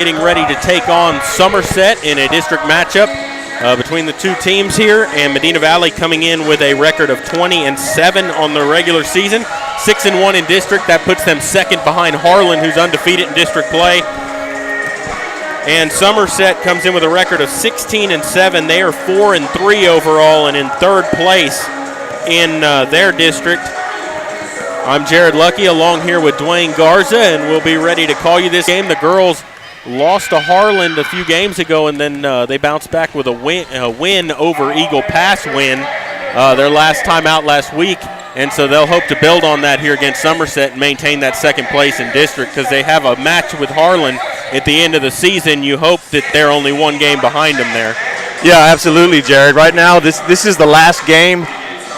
Getting ready to take on Somerset in a district matchup between the two teams here, and Medina Valley coming in with a record of 20-7 on the regular season, 6-1 in district. That puts them second behind Harlan, who's undefeated in district play. And Somerset comes in with a record of 16-7. They are 4-3 overall and in third place in their district. I'm Jared Lucky along here with Dwayne Garza, and we'll be ready to call you this game. The girls lost to Harlan a few games ago, and then they bounced back with a win over Eagle Pass their last time out last week. And so they'll hope to build on that here against Somerset and maintain that second place in district because they have a match with Harlan at the end of the season. You hope that they're only one game behind them there. Yeah, absolutely, Jared. Right now, this is the last game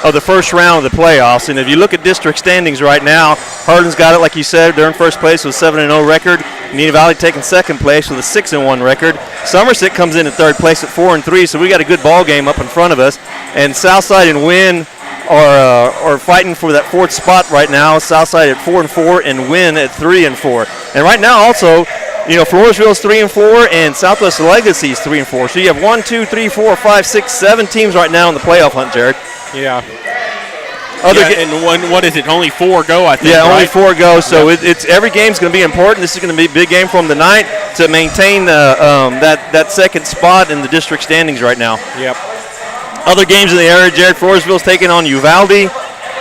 of the first round of the playoffs. And if you look at district standings right now, Harlan's got it, like you said. They're in first place with a 7-0 record. Medina Valley taking second place with a 6-1 record. Somerset comes in third place at 4-3, so we got a good ball game up in front of us. And Southside and Wynn are fighting for that fourth spot right now. Southside at 4-4 and Wynn at 3-4. And right now also, Floresville's 3-4 and Southwest Legacy's 3-4. So you have 1, 2, 3, 4, 5, 6, 7 teams right now in the playoff hunt, Jared. Yeah. And what is it? Only 4 go, I think. Yeah, right? only 4 go. So it's every game's going to be important. This is going to be a big game from the night to maintain that second spot in the district standings right now. Yep. Other games in the area, Jared, Floresville's taking on Uvalde.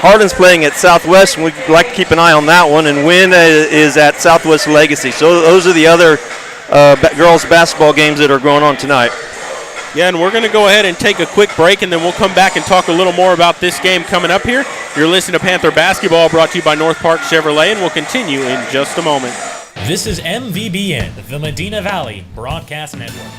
Harlan's playing at Southwest, and we'd like to keep an eye on that one. And Wynn is at Southwest Legacy. So those are the other girls' basketball games that are going on tonight. Yeah, and we're going to go ahead and take a quick break, and then we'll come back and talk a little more about this game coming up here. You're listening to Panther Basketball, brought to you by North Park Chevrolet, and we'll continue in just a moment. This is MVBN, the Medina Valley Broadcast Network.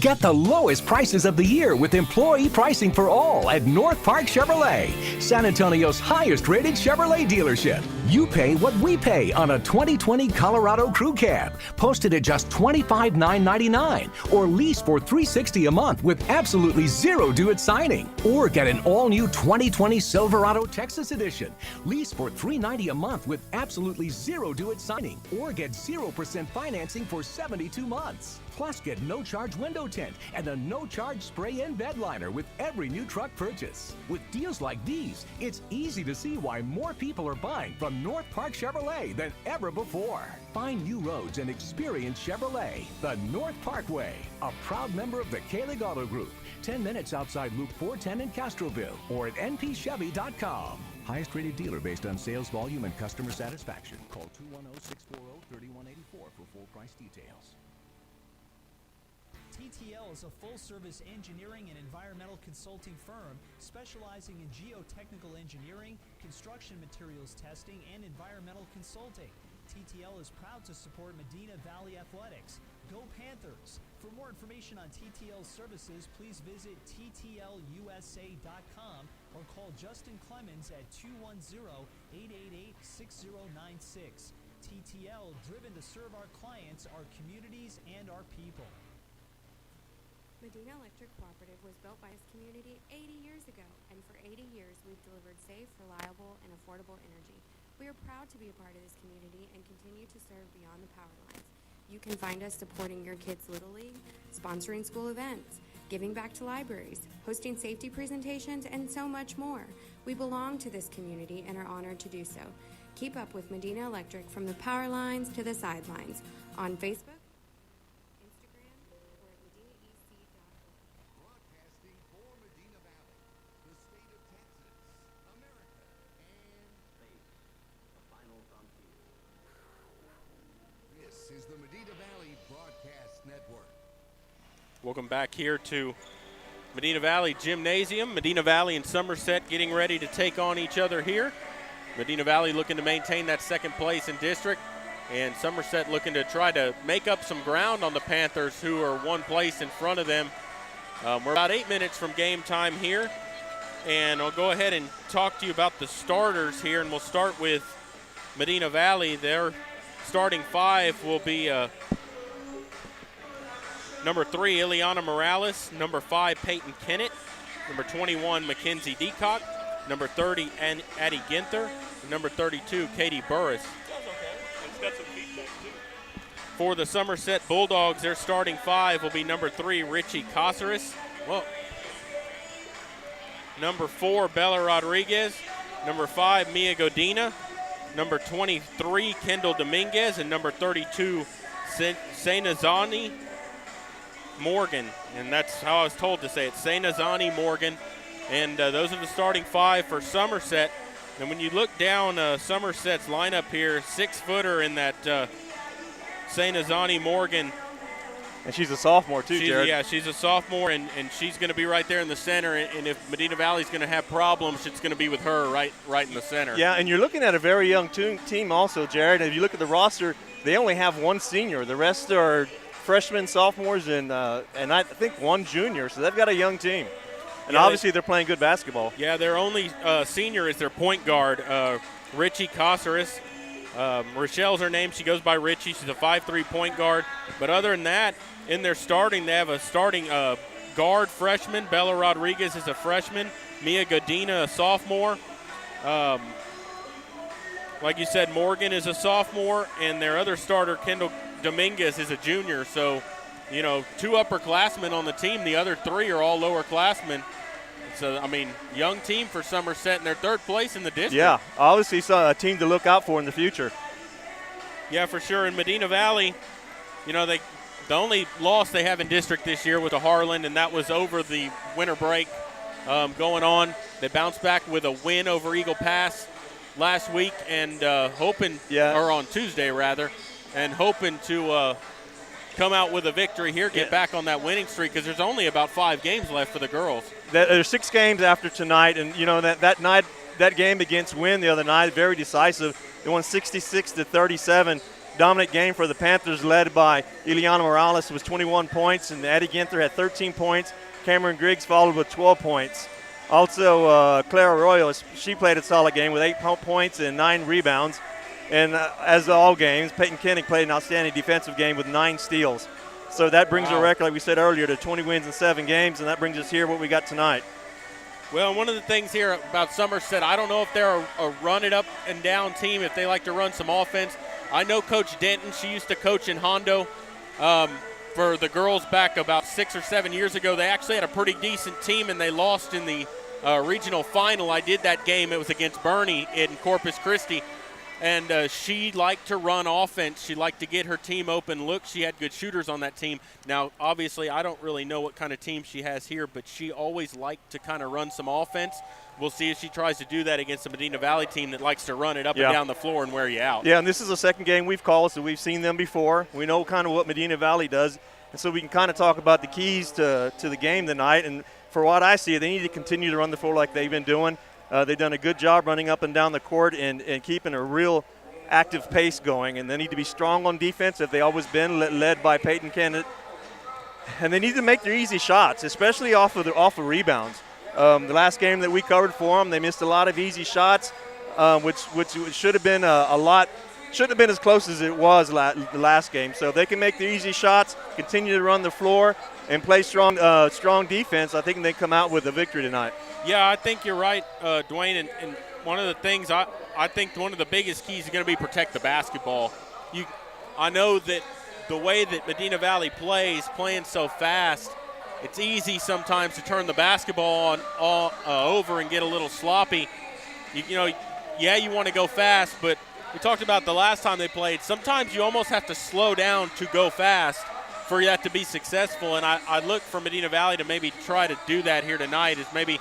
Get the lowest prices of the year with employee pricing for all at North Park Chevrolet, San Antonio's highest rated Chevrolet dealership. You pay what we pay on a 2020 Colorado Crew Cab, posted at just $25,999, or lease for $360 a month with absolutely zero due at signing. Or get an all-new 2020 Silverado Texas Edition, lease for $390 a month with absolutely zero due at signing. Or get 0% financing for 72 months. Plus, get no-charge window tint and a no-charge spray-in bed liner with every new truck purchase. With deals like these, it's easy to see why more people are buying from North Park Chevrolet than ever before. Find new roads and experience Chevrolet, the North Parkway, a proud member of the Kalig Auto Group, 10 minutes outside Loop 410 in Castroville, or at npchevy.com. Highest rated dealer based on sales volume and customer satisfaction. Call 210-640-3184 for full price details. TTL is a full-service engineering and environmental consulting firm specializing in geotechnical engineering, construction materials testing, and environmental consulting. TTL is proud to support Medina Valley Athletics. Go Panthers! For more information on TTL's services, please visit ttlusa.com or call Justin Clemens at 210-888-6096. TTL, driven to serve our clients, our communities, and our people. Medina Electric Cooperative was built by its community 80 years ago, and for 80 years we've delivered safe, reliable, and affordable energy. We are proud to be a part of this community and continue to serve beyond the power lines. You can find us supporting your kids' Little League, sponsoring school events, giving back to libraries, hosting safety presentations, and so much more. We belong to this community and are honored to do so. Keep up with Medina Electric from the power lines to the sidelines on Facebook, Welcome back here to Medina Valley Gymnasium. Medina Valley and Somerset getting ready to take on each other here. Medina Valley looking to maintain that second place in district, and Somerset looking to try to make up some ground on the Panthers, who are one place in front of them. We're about 8 minutes from game time here, and I'll go ahead and talk to you about the starters here, and we'll start with Medina Valley. Their starting 5 will be number 3, Ileana Morales. Number 5, Peyton Kennett. Number 21, Mackenzie Deacock. Number 30, Addie Ginther. And number 32, Katie Burris. For the Somerset Bulldogs, their starting 5 will be number 3, Richie Caceres. Well, number 4, Bella Rodriguez. Number 5, Mia Godina. Number 23, Kendall Dominguez. And number 32, Sainazani Morgan. And that's how I was told to say it, Sainazani Morgan. And those are the starting 5 for Somerset. And when you look down Somerset's lineup here, 6-footer in that Sainazani Morgan. And she's a sophomore too, Jared. Yeah, she's a sophomore, and she's going to be right there in the center. And if Medina Valley's going to have problems, it's going to be with her right in the center. Yeah, and you're looking at a very young team also, Jared. If you look at the roster, they only have 1 senior. The rest are freshmen, sophomores, and I think 1 junior. So they've got a young team. And obviously they're playing good basketball. Yeah, their only senior is their point guard, Richie Caceres. Rochelle's her name. She goes by Richie. She's a 5'3" point guard. But other than that, in their starting, they have a starting guard freshman. Bella Rodriguez is a freshman. Mia Godina, a sophomore. Like you said, Morgan is a sophomore. And their other starter, Kendall Dominguez, is a junior. So, 2 upperclassmen on the team. The other 3 are all lowerclassmen. So, young team for Somerset, and they're 3rd place in the district. Yeah, obviously a team to look out for in the future. Yeah, for sure. In Medina Valley, the only loss they have in district this year was to Harlan, and that was over the winter break going on. They bounced back with a win over Eagle Pass last week and or on Tuesday, rather, and hoping to come out with a victory here, get back on that winning streak, because there's only about 5 games left for the girls. There's 6 games after tonight, and that game against Wynn the other night, very decisive. They won 66-37. Dominant game for the Panthers, led by Ileana Morales with 21 points, and Addie Ginther had 13 points. Cameron Griggs followed with 12 points. Also, Clara Arroyo, she played a solid game with 8 points and 9 rebounds. And as all games, Peyton Kenning played an outstanding defensive game with 9 steals. So that brings our record, like we said earlier, to 20 wins in 7 games, and that brings us here what we got tonight. Well, one of the things here about Somerset, I don't know if they're a run-it-up-and-down team, if they like to run some offense. I know Coach Denton. She used to coach in Hondo for the girls back about 6 or 7 years ago. They actually had a pretty decent team, and they lost in the regional final. I did that game. It was against Bernie in Corpus Christi. And she liked to run offense. She liked to get her team open look. She had good shooters on that team. Now, obviously, I don't really know what kind of team she has here, but she always liked to kind of run some offense. We'll see if she tries to do that against the Medina Valley team that likes to run it up and down the floor and wear you out. Yeah, and this is the second game we've called, so we've seen them before. We know kind of what Medina Valley does, and so we can kind of talk about the keys to the game tonight. And for what I see, they need to continue to run the floor like they've been doing. They've done a good job running up and down the court and keeping a real active pace going. And they need to be strong on defense, if they've always been, led by Peyton Kennett. And they need to make their easy shots, especially off of rebounds. The last game that we covered for them, they missed a lot of easy shots, which should have been shouldn't have been as close as it was the last game. So if they can make their easy shots, continue to run the floor, and play strong defense, I think they come out with a victory tonight. Yeah, I think you're right, Dwayne. And one of the things I think one of the biggest keys is going to be protect the basketball. I know that the way that Medina Valley plays, playing so fast, it's easy sometimes to turn the basketball over and get a little sloppy. You want to go fast, but we talked about the last time they played. Sometimes you almost have to slow down to go fast for that to be successful. And I look for Medina Valley to maybe try to do that here tonight, is maybe,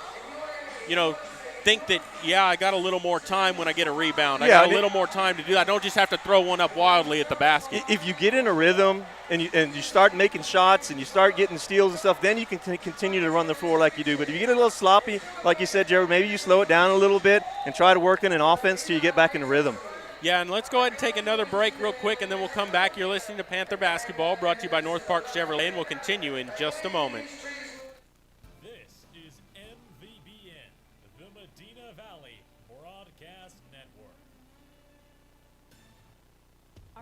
think that, I got a little more time when I get a rebound. I got a little more time to do that. I don't just have to throw one up wildly at the basket. If you get in a rhythm and you start making shots and you start getting steals and stuff, then you can continue to run the floor like you do. But if you get a little sloppy, like you said, Jared, maybe you slow it down a little bit and try to work in an offense till you get back in the rhythm. Yeah, and let's go ahead and take another break real quick, and then we'll come back. You're listening to Panther Basketball, brought to you by North Park Chevrolet, and we'll continue in just a moment. This is MVBN, the Medina Valley Broadcast Network.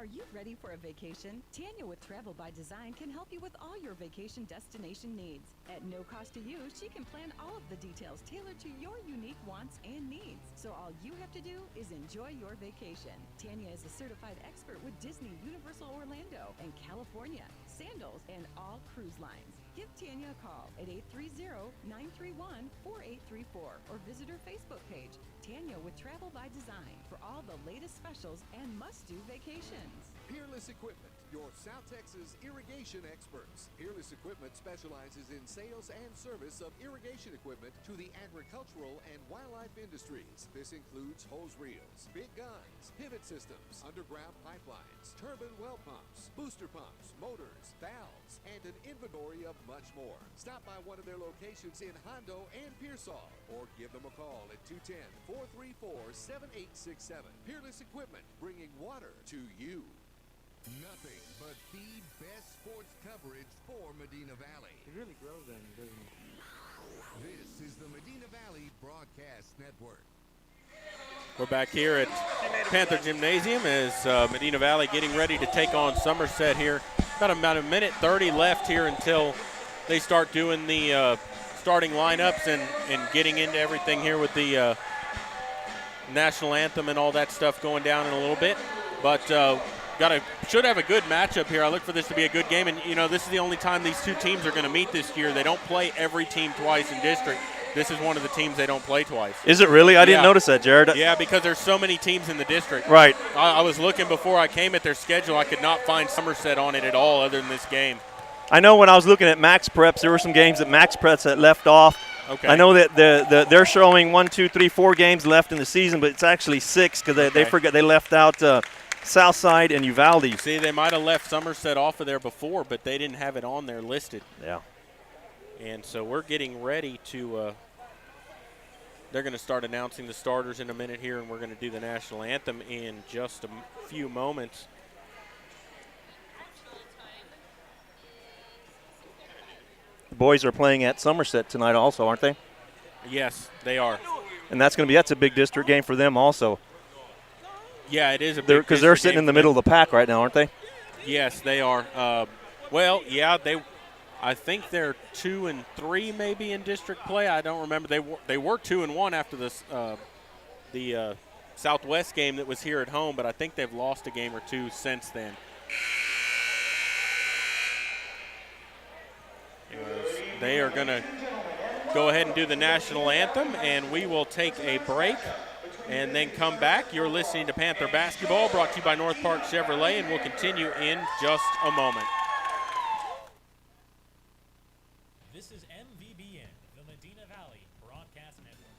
Are you ready for a vacation? Tanya with Travel by Design can help you with all your vacation destination needs. At no cost to you, she can plan all of the details tailored to your unique wants and needs. So all you have to do is enjoy your vacation. Tanya is a certified expert with Disney, Universal Orlando, and California, Sandals, and all cruise lines. Give Tanya a call at 830-931-4834 or visit her Facebook page, Tanya with Travel by Design, for all the latest specials and must-do vacations. Peerless Equipment, your South Texas irrigation experts. Peerless Equipment specializes in sales and service of irrigation equipment to the agricultural and wildlife industries. This includes hose reels, big guns, pivot systems, underground pipelines, turbine well pumps, booster pumps, motors, valves, and an inventory of much more. Stop by one of their locations in Hondo and Pearsall or give them a call at 210-434-7867. Peerless Equipment, bringing water to you. Nothing but the best sports coverage for Medina Valley. It really grows then, doesn't it? This is the Medina Valley Broadcast Network. We're back here at Panther Gymnasium as Medina Valley getting ready to take on Somerset here. About a minute 30 left here until they start doing the starting lineups and getting into everything here with the national anthem and all that stuff going down in a little bit. But should have a good matchup here. I look for this to be a good game, and this is the only time these two teams are going to meet this year. They don't play every team twice in district. This is one of the teams they don't play twice. Is it really? I didn't notice that, Jared. Yeah, because there's so many teams in the district. Right. I was looking before I came at their schedule. I could not find Somerset on it at all other than this game. I know when I was looking at Max Preps, there were some games that Max Preps had left off. Okay. I know that they're showing 1, 2, 3, 4 games left in the season, but it's actually 6 because they forgot they left out Southside and Uvalde. See, they might have left Somerset off of there before, but they didn't have it on there listed. Yeah. And so we're getting ready to they're going to start announcing the starters in a minute here, and we're going to do the national anthem in just a few moments. The boys are playing at Somerset tonight also, aren't they? Yes, they are. And that's a big district game for them also. Yeah, it is a big because they're sitting in the middle of the pack right now, aren't they? Yes, they are. I think they're 2 and 3 maybe in district play. I don't remember. They were 2 and 1 after this the Southwest game that was here at home, but I think they've lost a game or two since then. They are going to go ahead and do the national anthem, and we will take a break and then come back. You're listening to Panther Basketball, brought to you by North Park Chevrolet, and we'll continue in just a moment. This is MVBN, the Medina Valley Broadcast Network.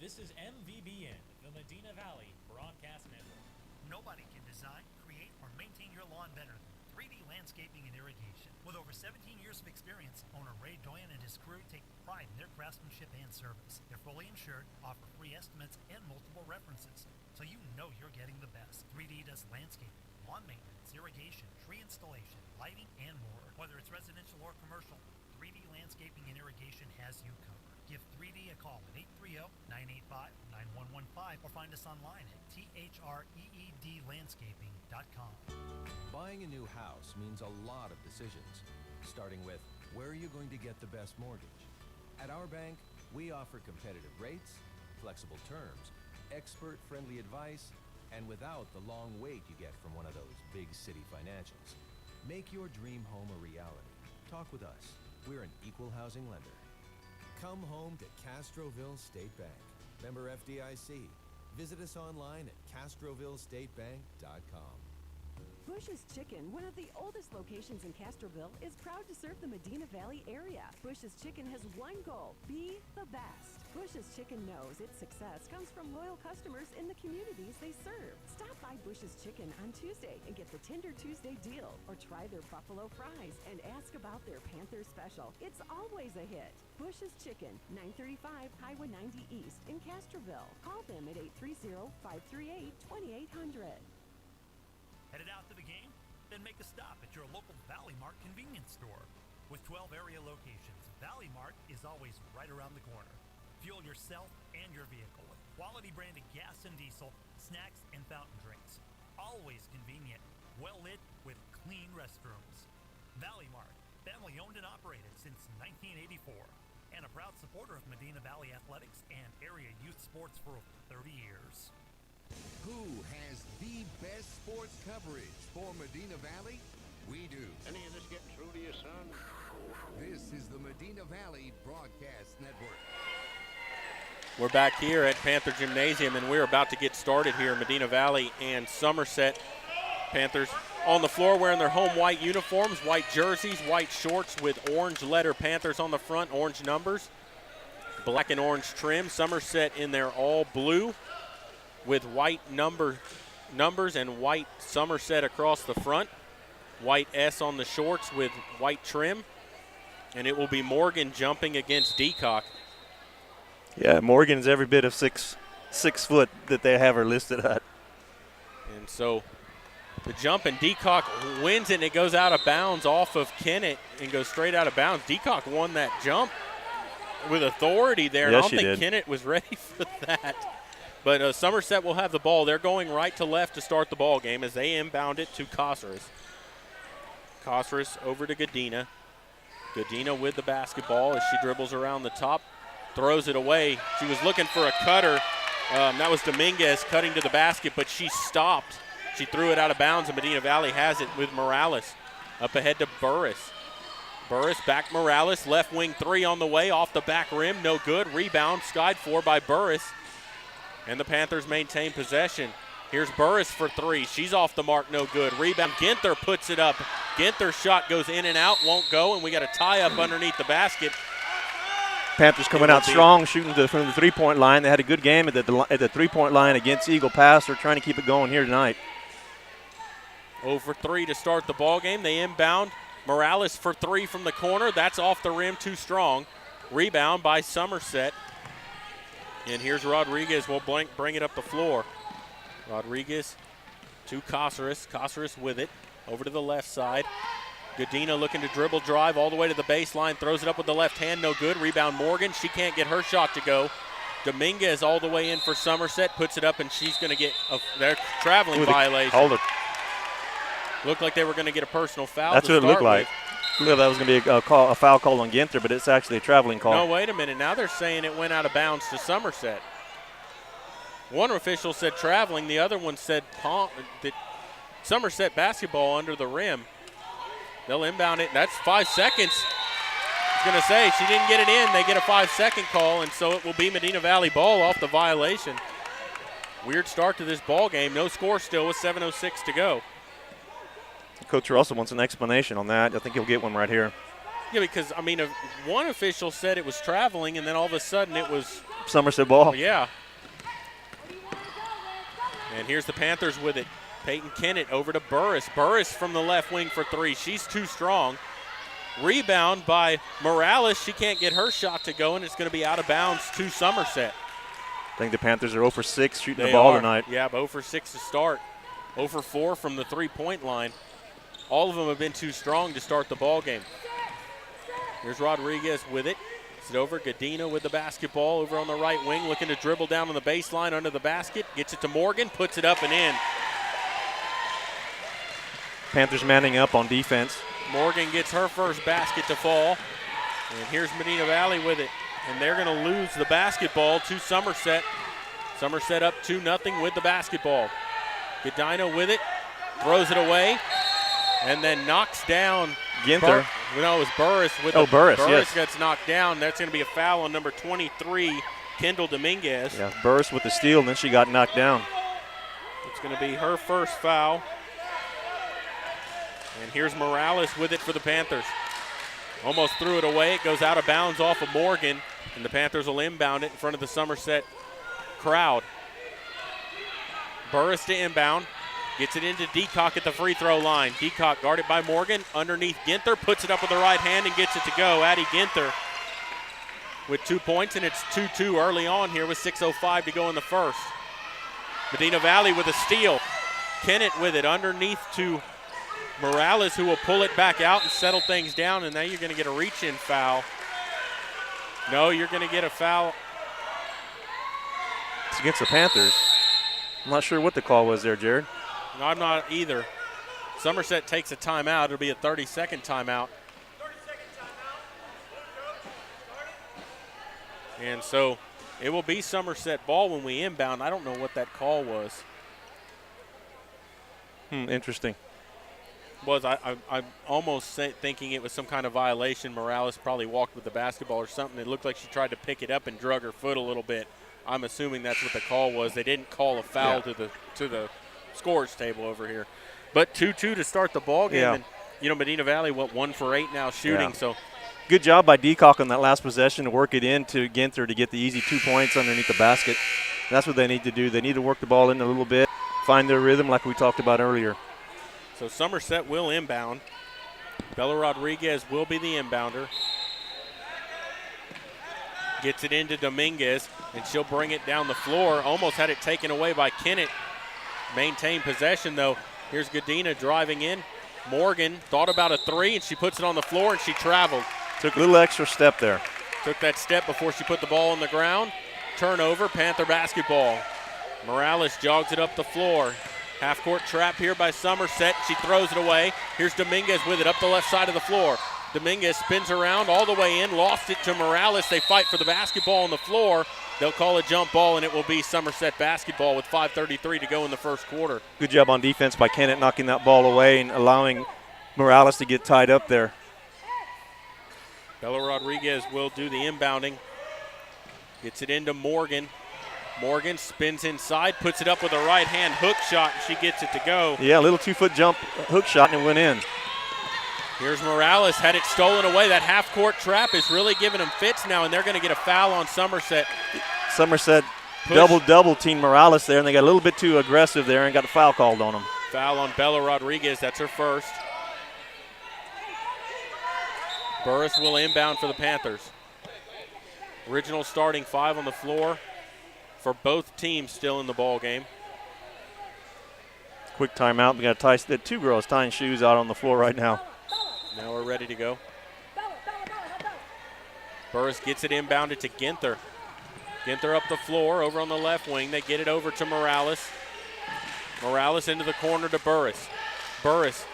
This is MVBN, the Medina Valley Broadcast Network. Nobody can design, create, or maintain your lawn better than 3D Landscaping and Irrigation. With over 17 years of experience, owner Ray Doyen and his crew take pride in their craftsmanship and service. They're fully insured, offer free estimates, and multiple references, so you know you're getting the best. 3D does landscaping, lawn maintenance, irrigation, tree installation, lighting, and more. Whether it's residential or commercial, 3D Landscaping and Irrigation has you covered. Give 3D a call at 830-985-9115 or find us online at threedlandscaping.com. Buying a new house means a lot of decisions, starting with where are you going to get the best mortgage? At our bank, we offer competitive rates, flexible terms, expert-friendly advice, and without the long wait you get from one of those big city financials. Make your dream home a reality. Talk with us. We're an equal housing lender. Come home to Castroville State Bank. Member FDIC. Visit us online at castrovillestatebank.com. Bush's Chicken, one of the oldest locations in Castroville, is proud to serve the Medina Valley area. Bush's Chicken has one goal: be the best. Bush's Chicken knows its success comes from loyal customers in the communities they serve. Stop by Bush's Chicken on Tuesday and get the Tender Tuesday deal, or try their buffalo fries and ask about their Panther special. It's always a hit. Bush's Chicken, 935 Highway 90 East in Castroville. Call them at 830-538-2800. Headed out to the game? Then make a stop at your local Valley Mart convenience store. With 12 area locations, Valley Mart is always right around the corner. Fuel yourself and your vehicle with quality branded gas and diesel, snacks and fountain drinks. Always convenient, well lit with clean restrooms. Valley Mart, family owned and operated since 1984, and a proud supporter of Medina Valley athletics and area youth sports for over 30 years. Who has the best sports coverage for Medina Valley? We do. Any of this getting through to your son? This is the Medina Valley Broadcast Network. We're back here at Panther Gymnasium, and we're about to get started here. Medina Valley and Somerset. Panthers on the floor wearing their home white uniforms, white jerseys, white shorts with orange letter Panthers on the front, orange numbers, black and orange trim. Somerset in their all blue with white numbers and white Somerset across the front. White S on the shorts with white trim. And it will be Morgan jumping against Deacock. Yeah, Morgan's every bit of six foot that they have her listed at. And so the jump, and Deacock wins it, and it goes out of bounds off of Kennett and goes straight out of bounds. Deacock won that jump with authority there, Yes, and I don't think did. Kennett was ready for that. But Somerset will have the ball. They're going right to left to start the ball game as they inbound it to Cosseras. Cosseras over to Godina. Godina with the basketball as she dribbles around the top, throws it away. She was looking for a cutter. That was Dominguez cutting to the basket, but she stopped. She threw it out of bounds, and Medina Valley has it with Morales. Up ahead to Burris. Burris back Morales, left wing three on the way, off the back rim, no good. Rebound, skied for by Burris. And the Panthers maintain possession. Here's Burris for three. She's off the mark, no good. Rebound, Ginther puts it up. Ginther's shot goes in and out, won't go, and we got a tie-up underneath the basket. Panthers coming out strong, shooting from the three-point line. They had a good game at the three-point line against Eagle Pass. They're trying to keep it going here tonight. 0 for 3 to start the ball game. They inbound. Morales for three from the corner. That's off the rim, too strong. Rebound by Somerset. And here's Rodriguez. We'll bring it up the floor. Rodriguez to Cosseras. Cosseras with it. Over to the left side. Godina looking to dribble drive all the way to the baseline. Throws it up with the left hand. No good. Rebound Morgan. She can't get her shot to go. Dominguez all the way in for Somerset. Puts it up, and she's going to get their traveling violation. Hold it. Looked like they were going to get a personal foul. That's what it looked like. Looked like that was going to be a foul call on Ginther, but it's actually a traveling call. No, wait a minute. Now they're saying it went out of bounds to Somerset. One official said traveling. The other one said that Somerset basketball under the rim. They'll inbound it. That's 5 seconds. I was going to say, she didn't get it in. They get a 5-second call, and so it will be Medina Valley ball off the violation. Weird start to this ball game. No score still with 7:06 to go. Coach Russell wants an explanation on that. I think he'll get one right here. Yeah, because, I mean, one official said it was traveling, and then all of a sudden it was Somerset ball. Yeah. And here's the Panthers with it. Peyton Kennett over to Burris. Burris from the left wing for three. She's too strong. Rebound by Morales. She can't get her shot to go, and it's going to be out of bounds to Somerset. I think the Panthers are 0 for 6 shooting the ball tonight. Yeah, but 0 for 6 to start. 0 for 4 from the three-point line. All of them have been too strong to start the ball game. Here's Rodriguez with it. Gets it over. Gadina with the basketball over on the right wing, looking to dribble down on the baseline under the basket. Gets it to Morgan, puts it up and in. Panthers manning up on defense. Morgan gets her first basket to fall. And here's Medina Valley with it. And they're going to lose the basketball to Somerset. Somerset up 2-0 with the basketball. Gadina with it, throws it away, and then knocks down Ginther. No, it was Burris with Burris, Burris yes. gets knocked down. That's going to be a foul on number 23, Kendall Dominguez. Yeah, Burris with the steal, and then she got knocked down. It's going to be her first foul. And here's Morales with it for the Panthers. Almost threw it away. It goes out of bounds off of Morgan, and the Panthers will inbound it in front of the Somerset crowd. Burris to inbound. Gets it into Deacock at the free throw line. Deacock guarded by Morgan. Underneath Ginther. Puts it up with the right hand and gets it to go. Addie Ginther with 2 points, and it's 2-2 early on here with 6:05 to go in the first. Medina Valley with a steal. Kennett with it underneath to Morales, who will pull it back out and settle things down, and now you're going to get a reach-in foul. No, you're going to get a foul. It's against the Panthers. I'm not sure what the call was there, Jared. No, I'm not either. Somerset takes a timeout. It'll be a 30-second timeout. And so it will be Somerset ball when we inbound. I don't know what that call was. Interesting. I'm almost thinking it was some kind of violation. Morales probably walked with the basketball or something. It looked like she tried to pick it up and drug her foot a little bit. I'm assuming that's what the call was. They didn't call a foul to the scorers table over here. But 2-2 to start the ball game. Yeah. And, Medina Valley, 1 for 8 now shooting. Yeah. So good job by Deacock on that last possession to work it into Ginther to get the easy 2 points underneath the basket. That's what they need to do. They need to work the ball in a little bit, find their rhythm like we talked about earlier. So Somerset will inbound. Bella Rodriguez will be the inbounder. Gets it into Dominguez, and she'll bring it down the floor. Almost had it taken away by Kennett. Maintained possession, though. Here's Gadina driving in. Morgan thought about a three, and she puts it on the floor, and she traveled. Took a little extra step there. Took that step before she put the ball on the ground. Turnover, Panther basketball. Morales jogs it up the floor. Half-court trap here by Somerset. She throws it away. Here's Dominguez with it up the left side of the floor. Dominguez spins around all the way in, lost it to Morales. They fight for the basketball on the floor. They'll call a jump ball, and it will be Somerset basketball with 5:33 to go in the first quarter. Good job on defense by Kennett knocking that ball away and allowing Morales to get tied up there. Bella Rodriguez will do the inbounding. Gets it into Morgan. Morgan spins inside, puts it up with a right-hand hook shot, and she gets it to go. Yeah, a little 2-foot jump hook shot, and it went in. Here's Morales, had it stolen away. That half-court trap is really giving them fits now, and they're going to get a foul on Somerset. Somerset double team Morales there, and they got a little bit too aggressive there and got a foul called on them. Foul on Bella Rodriguez, that's her first. Burris will inbound for the Panthers. Original starting 5 on the floor for both teams still in the ball game. Quick timeout. We got the 2 girls tying shoes out on the floor right now. Now we're ready to go. Burris gets it inbounded to Ginther. Ginther up the floor over on the left wing. They get it over to Morales. Morales into the corner to Burris. Burris,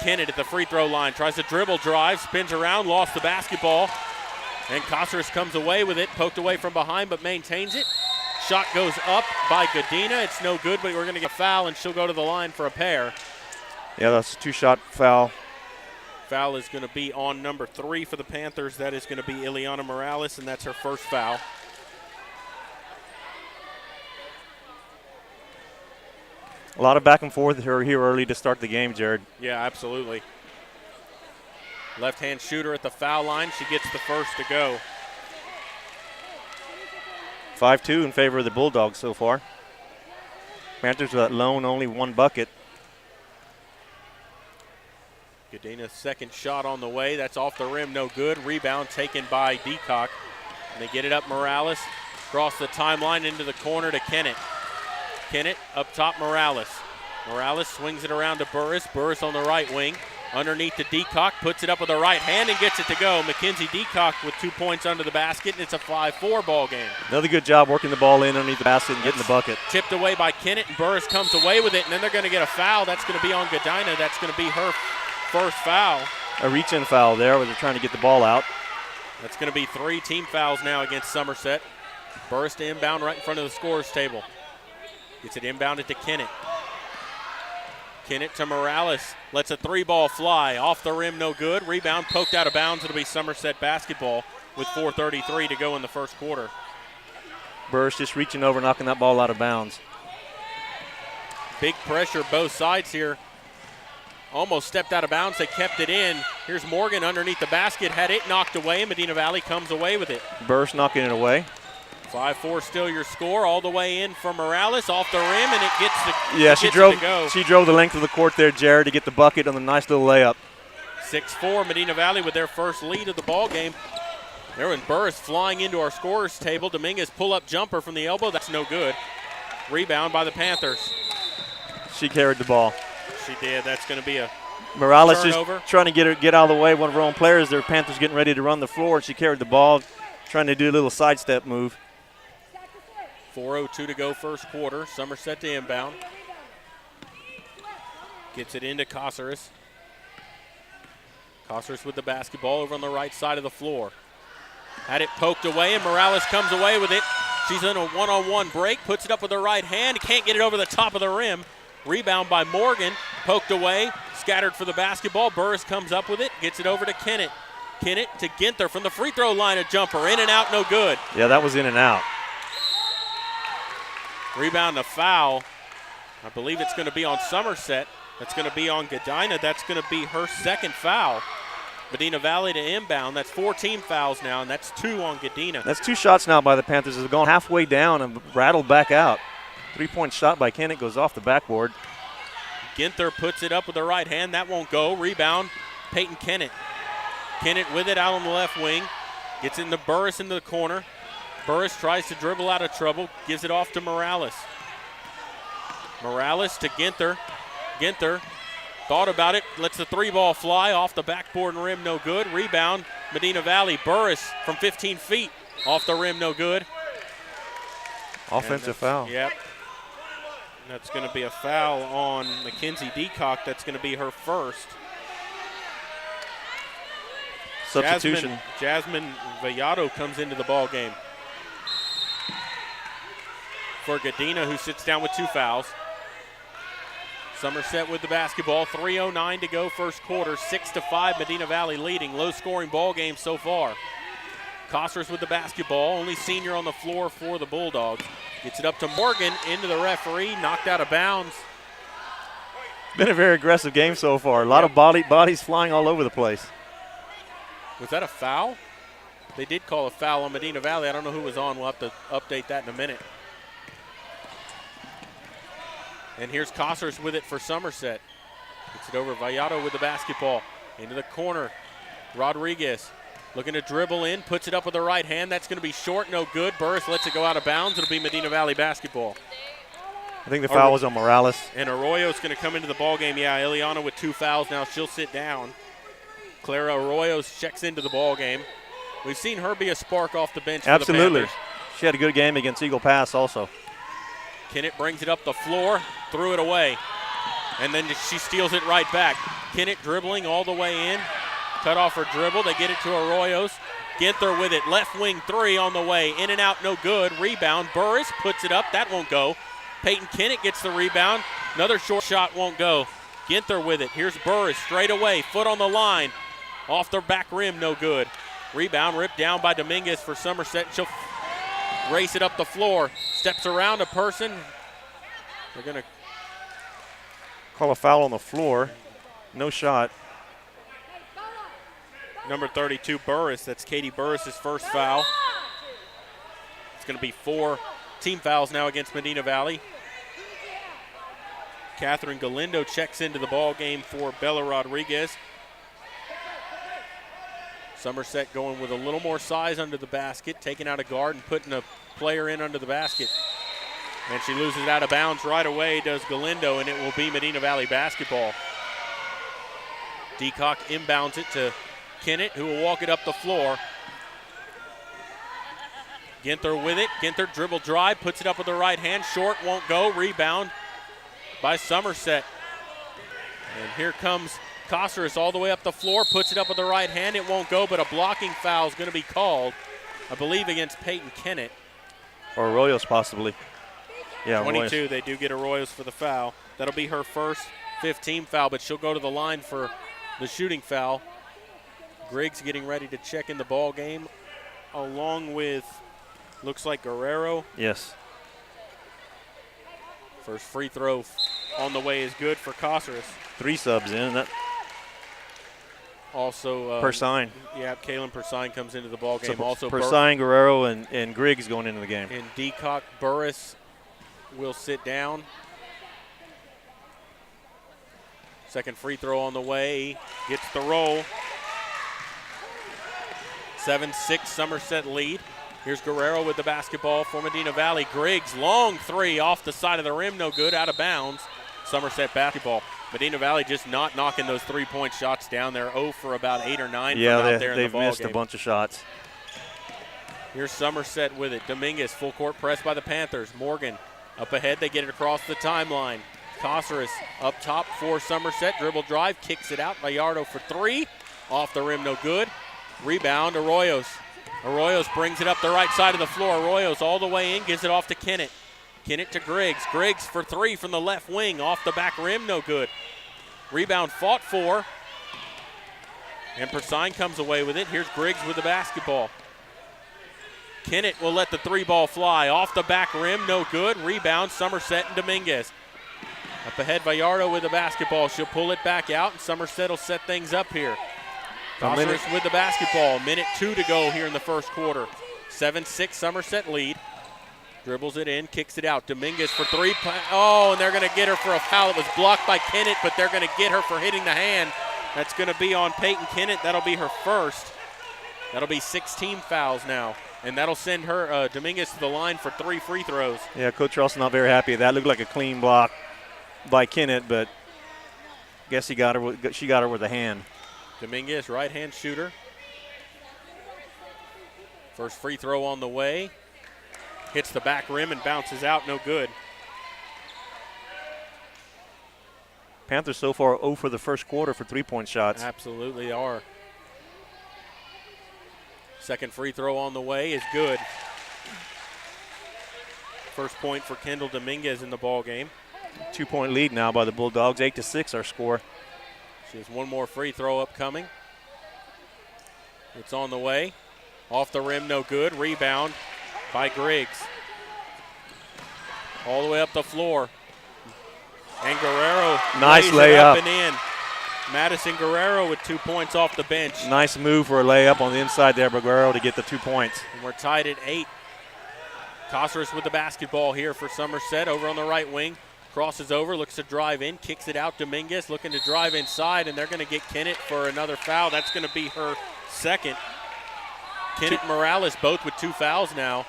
Kennett at the free throw line. Tries to dribble, drive, spins around, lost the basketball. And Caceres comes away with it, poked away from behind, but maintains it. Shot goes up by Gadina. It's no good, but we're going to get a foul, and she'll go to the line for a pair. Yeah, that's a 2-shot foul. Foul is going to be on number 3 for the Panthers. That is going to be Ileana Morales, and that's her first foul. A lot of back and forth here early to start the game, Jared. Yeah, absolutely. Left-hand shooter at the foul line. She gets the first to go. 5-2 in favor of the Bulldogs so far. Panthers with that lone only 1 bucket. Gadina's second shot on the way. That's off the rim, no good. Rebound taken by Deacock. And they get it up Morales. Across the timeline into the corner to Kennett. Kennett up top Morales. Morales swings it around to Burris. Burris on the right wing. Underneath to Deacock, puts it up with the right hand and gets it to go. Mackenzie Deacock with 2 points under the basket, and it's a 5-4 ball game. Another good job working the ball in underneath the basket and getting the bucket. Tipped away by Kennett, and Burris comes away with it, and then they're going to get a foul. That's going to be on Godina. That's going to be her first foul. A reach-in foul there where they're trying to get the ball out. That's going to be 3 team fouls now against Somerset. Burris to inbound right in front of the scorer's table. Gets it inbounded to Kennett. Kennett to Morales. Lets a 3-ball fly. Off the rim, no good. Rebound poked out of bounds. It'll be Somerset basketball with 4:33 to go in the first quarter. Burris just reaching over, knocking that ball out of bounds. Big pressure both sides here. Almost stepped out of bounds. They kept it in. Here's Morgan underneath the basket. Had it knocked away. Medina Valley comes away with it. Burris knocking it away. 5-4 still your score. All the way in from Morales off the rim, and it gets the Yeah, it she gets drove. it to go. She drove the length of the court there, Jared, to get the bucket on the nice little layup. 6-4 Medina Valley with their first lead of the ball game. Erwin Burris flying into our scorer's table. Dominguez pull-up jumper from the elbow. That's no good. Rebound by the Panthers. She carried the ball. She did. That's going to be a Morales turnover. just trying to get out of the way. One of her own players. Their Panthers getting ready to run the floor, and she carried the ball, trying to do a little sidestep move. 4:02 to go first quarter. Somerset to inbound. Gets it into Caceres. Caceres with the basketball over on the right side of the floor. Had it poked away, and Morales comes away with it. She's in a one-on-one break, puts it up with her right hand. Can't get it over the top of the rim. Rebound by Morgan. Poked away, scattered for the basketball. Burris comes up with it, gets it over to Kennett. Kennett to Ginther from the free throw line, a jumper. In and out, no good. Yeah, that was in and out. Rebound, a foul. I believe it's going to be on Somerset. That's going to be on Godina. That's going to be her second foul. Medina Valley to inbound. That's 4 team fouls now, and that's 2 on Godina. That's 2 shots now by the Panthers. They've gone halfway down and rattled back out. 3-point shot by Kennett goes off the backboard. Ginther puts it up with the right hand. That won't go. Rebound, Peyton Kennett. Kennett with it out on the left wing. Gets it into Burris into the corner. Burris tries to dribble out of trouble. Gives it off to Morales. Morales to Ginther. Ginther thought about it. Lets the 3-ball fly off the backboard and rim. No good. Rebound, Medina Valley. Burris from 15 feet. Off the rim. No good. Offensive foul. Yep. That's going to be a foul on Mackenzie Deacock. That's going to be her first. Substitution. Jasmine Vallado comes into the ball game for Godina, who sits down with 2 fouls. Somerset with the basketball. 3:09 to go first quarter. 6-5 Medina Valley leading. Low scoring ball game so far. Caceres with the basketball. Only senior on the floor for the Bulldogs. Gets it up to Morgan, into the referee, knocked out of bounds. Been a very aggressive game so far. A lot of bodies flying all over the place. Was that a foul? They did call a foul on Medina Valley. I don't know who was on. We'll have to update that in a minute. And here's Caceres with it for Somerset. Gets it over. Vallado with the basketball. Into the corner. Rodriguez looking to dribble in. Puts it up with the right hand. That's going to be short. No good. Burris lets it go out of bounds. It'll be Medina Valley basketball. I think the foul was on Morales. And Arroyo's going to come into the ball game. Yeah, Eliana with 2 fouls now. She'll sit down. Clara Arroyo checks into the ball game. We've seen her be a spark off the bench. Absolutely. For the Panthers. She had a good game against Eagle Pass also. Kennett brings it up the floor, threw it away, and then she steals it right back. Kennett dribbling all the way in, cut off her dribble. They get it to Arroyos. Ginther with it, left wing 3 on the way, in and out, no good. Rebound, Burris puts it up, that won't go. Peyton Kennett gets the rebound, another short shot won't go. Ginther with it, here's Burris, straight away, foot on the line, off the back rim, no good. Rebound ripped down by Dominguez for Somerset. She'll race it up the floor, steps around a person. They're going to call a foul on the floor. No shot. Number 32, Burris. That's Katie Burris' first foul. It's going to be 4 team fouls now against Medina Valley. Catherine Galindo checks into the ball game for Bella Rodriguez. Somerset going with a little more size under the basket, taking out a guard and putting a player in under the basket. And she loses it out of bounds right away, does Galindo, and it will be Medina Valley basketball. Deacock inbounds it to Kennett, who will walk it up the floor. Ginther with it. Ginther dribble drive, puts it up with the right hand. Short, won't go. Rebound by Somerset. And here comes Kosteris all the way up the floor, puts it up with the right hand. It won't go, but a blocking foul is going to be called, I believe, against Peyton Kennett. Or Arroyos possibly. Yeah, 22, Arroyos. they do get Arroyos for the foul. That'll be her first 15 foul, but she'll go to the line for the shooting foul. Griggs getting ready to check in the ball game, along with, looks like Guerrero. Yes. First free throw on the way is good for Kosteris. 3 subs in. That also, Persine. Yeah, Kalen Persine comes into the ball game. So also, Persine, Guerrero, and Griggs going into the game. And Deacock Burris will sit down. Second free throw on the way. Gets the roll. 7-6 Somerset lead. Here's Guerrero with the basketball for Medina Valley. Griggs, long three off the side of the rim, no good, out of bounds. Somerset basketball. Medina Valley just not knocking those three-point shots down. They're 0 for about 8 or 9 from out there in the ball they've missed game. a bunch of shots. Here's Somerset with it. Dominguez, full court press by the Panthers. Morgan up ahead, they get it across the timeline. Kosteris up top for Somerset. Dribble drive, kicks it out. Vallardo for 3. Off the rim, no good. Rebound, Arroyos. Arroyos brings it up the right side of the floor. Arroyos all the way in, gives it off to Kennett. Kennett to Griggs. Griggs for 3 from the left wing. Off the back rim, no good. Rebound fought for. And Persine comes away with it. Here's Griggs with the basketball. Kennett will let the 3-ball fly. Off the back rim, no good. Rebound, Somerset and Dominguez. Up ahead, Vallardo with the basketball. She'll pull it back out, and Somerset will set things up here. Kosteris with the basketball. 1:02 to go here in the first quarter. 7-6 Somerset lead. Dribbles it in, kicks it out. Dominguez for 3. Oh, and they're going to get her for a foul. It was blocked by Kennett, but they're going to get her for hitting the hand. That's going to be on Peyton Kennett. That'll be her first. That'll be 16 fouls now. And that'll send her Dominguez to the line for 3 free throws. Yeah, Coach Russell not very happy. That looked like a clean block by Kennett, but I guess she got her with a hand. Dominguez, right-hand shooter. First free throw on the way. Hits the back rim and bounces out, no good. Panthers so far 0 for the first quarter for 3-point shots. Absolutely are. Second free throw on the way is good. First point for Kendall Dominguez in the ball game. 2-point lead now by the Bulldogs. 8-6 our score. She has one more free throw upcoming. It's on the way. Off the rim, no good. Rebound by Griggs. All the way up the floor. And Guerrero nice lays layup. It up and in. Madison Guerrero with 2 points off the bench. Nice move for a layup on the inside there by Guerrero to get the 2 points. And we're tied at 8. Kosteris with the basketball here for Somerset over on the right wing. Crosses over, looks to drive in, kicks it out. Dominguez looking to drive inside, and they're going to get Kennett for another foul. That's going to be her second. Kennett Morales both with 2 fouls now.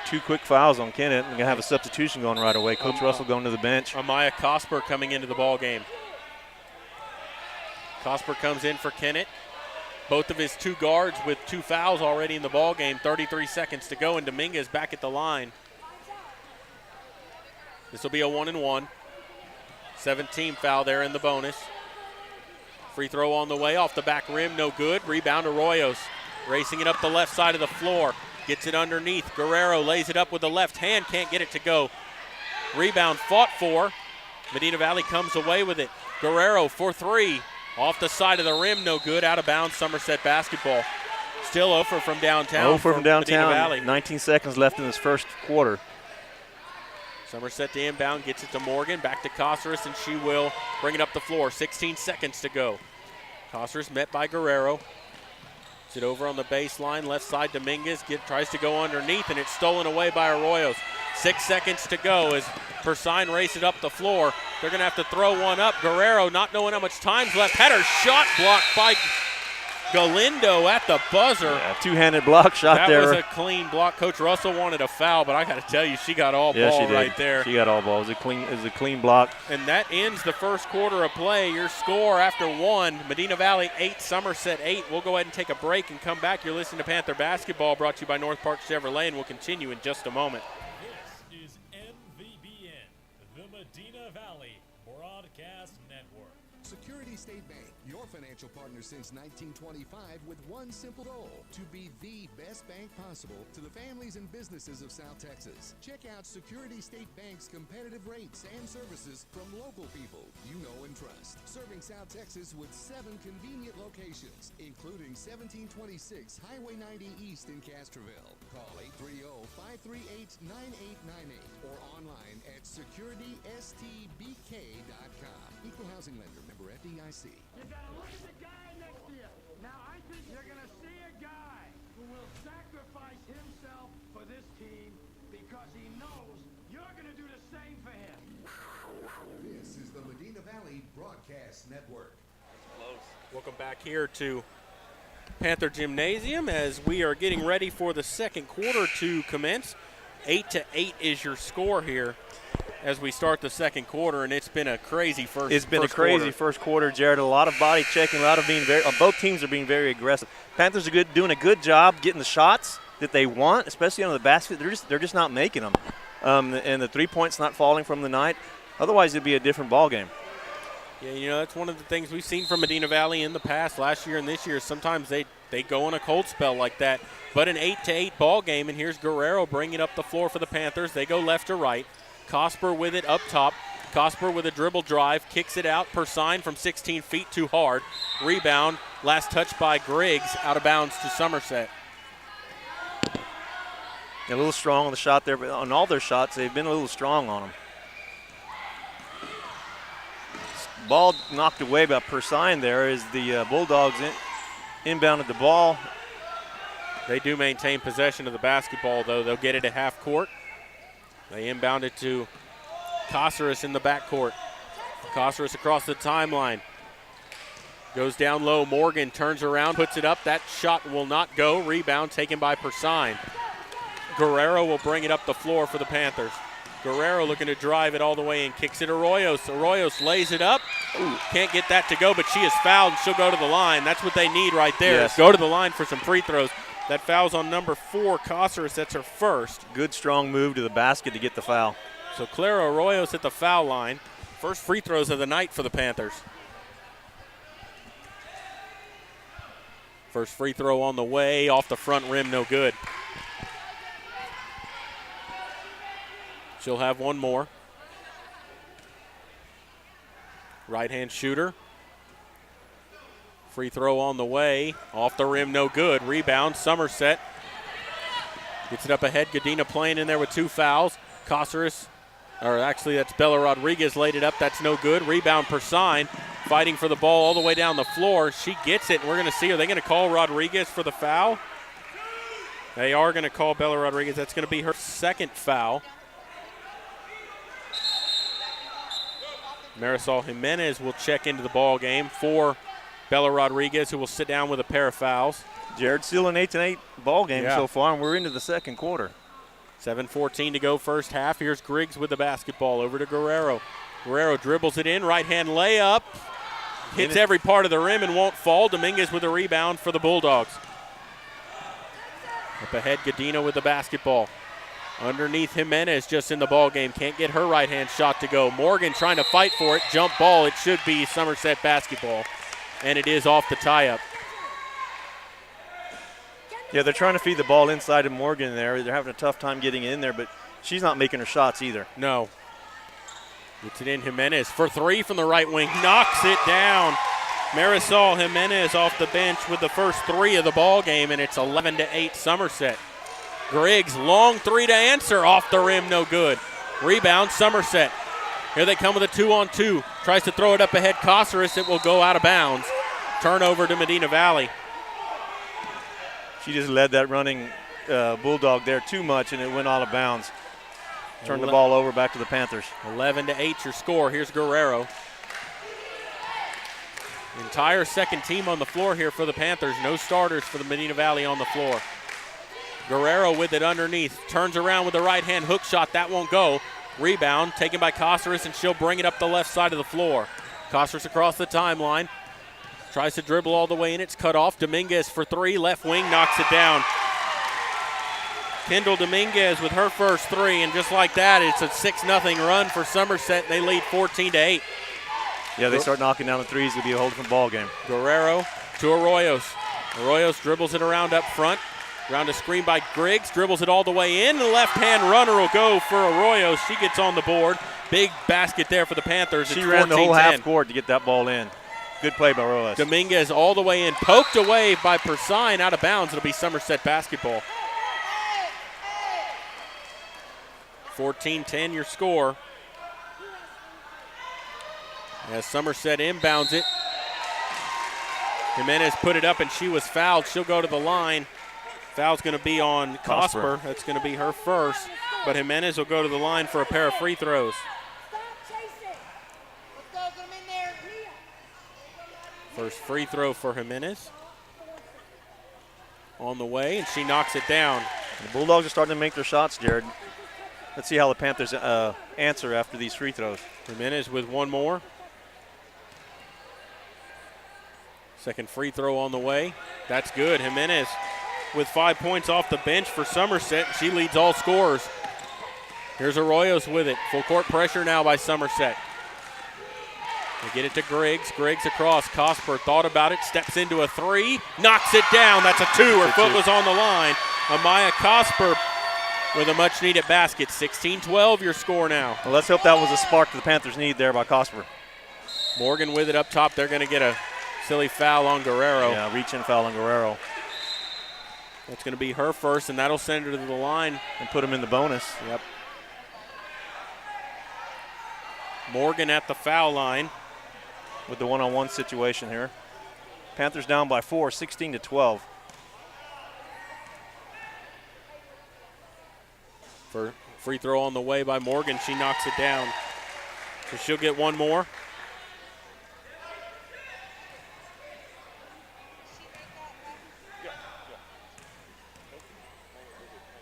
2 quick fouls on Kennett. We're going to have a substitution going right away. Coach Russell going to the bench. Amaya Cosper coming into the ball game. Cosper comes in for Kennett. Both of his 2 guards with 2 fouls already in the ball game. 33 seconds to go, and Dominguez back at the line. This will be a 1-and-1. 17 foul there in the bonus. Free throw on the way, off the back rim, no good. Rebound Arroyos, racing it up the left side of the floor. Gets it underneath. Guerrero lays it up with the left hand, can't get it to go. Rebound fought for. Medina Valley comes away with it. Guerrero for 3. Off the side of the rim, no good. Out of bounds, Somerset basketball. Still 0 from downtown. 0 from downtown. Medina Valley. 19 seconds left in this first quarter. Somerset to inbound, gets it to Morgan, back to Kosteris, and she will bring it up the floor. 16 seconds to go. Kosteris met by Guerrero. Sit over on the baseline, left side Dominguez tries to go underneath, and it's stolen away by Arroyos. 6 seconds to go as Persine races it up the floor. They're going to have to throw one up. Guerrero, not knowing how much time's left, had her shot blocked by Galindo at the buzzer. Yeah, two-handed block shot there. That was a clean block. Coach Russell wanted a foul, but I got to tell you, she got all Yeah, ball she did. right there. She got all ball. It was a clean block. And that ends the first quarter of play. Your score after one, Medina Valley 8, Somerset 8. We'll go ahead and take a break and come back. You're listening to Panther Basketball, brought to you by North Park Chevrolet, and we'll continue in just a moment. This is MVBN, the Medina Valley Broadcast Network. Security State Bank, your financial partner since 1925 with one simple goal, to be the best bank possible to the families and businesses of South Texas. Check out Security State Bank's competitive rates and services from local people you know and trust. Serving South Texas with 7 convenient locations, including 1726 Highway 90 East in Castroville. Call 830-538-9898 or online at securitystbk.com. Equal housing lender, member FDIC. You gotta look at the guy next to you. Now I think you're gonna see a guy who will sacrifice himself for this team because he knows you're gonna do the same for him. This is the Medina Valley Broadcast Network. Welcome back here to Panther Gymnasium as we are getting ready for the second quarter to commence. 8-8 is your score here as we start the second quarter, and it's been a crazy first. It's been a crazy first quarter, Jared. A lot of body checking, a lot of being both teams are being very aggressive. Panthers are doing a good job getting the shots that they want, especially on the basket. They're just not making them, and the 3 points not falling from the night. Otherwise, it'd be a different ball game. Yeah, you know, that's one of the things we've seen from Medina Valley in the past, last year and this year. Sometimes they go on a cold spell like that. But an 8-8 ball game, and here's Guerrero bringing up the floor for the Panthers. They go left to right. Cosper with it up top. Cosper with a dribble drive, kicks it out. Persine from 16 feet, too hard. Rebound, last touch by Griggs, out of bounds to Somerset. A little strong on the shot there, but on all their shots, they've been a little strong on them. Ball knocked away by Persine there as the Bulldogs inbounded the ball. They do maintain possession of the basketball, though. They'll get it at half court. They inbound it to Caceres in the backcourt. Caceres across the timeline. Goes down low. Morgan turns around, puts it up. That shot will not go. Rebound taken by Persine. Guerrero will bring it up the floor for the Panthers. Guerrero looking to drive it all the way and kicks it. Arroyos lays it up. Ooh, can't get that to go, but she is fouled. She'll go to the line. That's what they need right there. Yes. Go to the line for some free throws. That foul's on number 4, Caceres. That's her first. Good, strong move to the basket to get the foul. So Clara Arroyos at the foul line. First free throws of the night for the Panthers. First free throw on the way, off the front rim, no good. She'll have one more. Right-hand shooter. Free throw on the way. Off the rim, no good. Rebound, Somerset. Gets it up ahead. Gadina playing in there with 2 fouls. Caceres, or actually that's Bella Rodriguez, laid it up. That's no good. Rebound, Persine, fighting for the ball all the way down the floor. She gets it, and we're going to see, are they going to call Rodriguez for the foul? They are going to call Bella Rodriguez. That's going to be her second foul. Marisol Jimenez will check into the ball game for Bella Rodriguez, who will sit down with a pair of fouls. Jared, still an 8-8 ball game so far, and we're into the second quarter. 7:14 to go first half. Here's Griggs with the basketball over to Guerrero. Guerrero dribbles it in, right-hand layup. Hits every part of the rim and won't fall. Dominguez with a rebound for the Bulldogs. Up ahead, Gadina with the basketball. Underneath Jimenez just in the ball game. Can't get her right-hand shot to go. Morgan trying to fight for it. Jump ball. It should be Somerset basketball. And it is off the tie-up. Yeah, they're trying to feed the ball inside of Morgan there. They're having a tough time getting in there, but she's not making her shots either. No. Gets it in Jimenez for 3 from the right wing. Knocks it down. Marisol Jimenez off the bench with the first 3 of the ball game, and it's 11-8 Somerset. Griggs, long 3 to answer, off the rim, no good. Rebound, Somerset. Here they come with a 2-on-2. Tries to throw it up ahead, Caceres. It will go out of bounds. Turnover to Medina Valley. She just led that running Bulldog there too much, and it went out of bounds. Turned the ball over back to the Panthers. 11-8 your score. Here's Guerrero. Entire second team on the floor here for the Panthers. No starters for the Medina Valley on the floor. Guerrero with it underneath. Turns around with the right-hand hook shot. That won't go. Rebound taken by Costeris, and she'll bring it up the left side of the floor. Costeris across the timeline. Tries to dribble all the way in. It's cut off. Dominguez for three. Left wing knocks it down. Kendall Dominguez with her first three, and just like that, it's a 6-0 run for Somerset. They lead 14-8. Yeah, they start knocking down the threes. It'll be a whole different ball game. Guerrero to Arroyos. Arroyos dribbles it around up front. Around a screen by Griggs. Dribbles it all the way in. The left-hand runner will go for Arroyos. She gets on the board. Big basket there for the Panthers. She ran the whole half court to get that ball in. Good play by Arroyos. Dominguez all the way in. Poked away by Persine, out of bounds. It'll be Somerset basketball. 14-10 your score. As Somerset inbounds it. Jimenez put it up and she was fouled. She'll go to the line. Foul's going to be on Cosper. That's going to be her first. But Jimenez will go to the line for a pair of free throws. First free throw for Jimenez. On the way, and she knocks it down. The Bulldogs are starting to make their shots, Jared. Let's see how the Panthers answer after these free throws. Jimenez with one more. Second free throw on the way. That's good. Jimenez with 5 points off the bench for Somerset. She leads all scorers. Here's Arroyos with it. Full court pressure now by Somerset. They get it to Griggs. Griggs across. Cosper thought about it. Steps into a three. Knocks it down. That's a two. Her foot was on the line. Amaya Cosper with a much-needed basket. 16-12 your score now. Well, let's hope that was a spark the Panthers need there by Cosper. Morgan with it up top. They're going to get a silly foul on Guerrero. Yeah, reach-in foul on Guerrero. That's going to be her first, and that'll send her to the line. And put him in the bonus. Yep. Morgan at the foul line. With the one-on-one situation here. Panthers down by 4, 16-12. For free throw on the way by Morgan. She knocks it down. So she'll get one more.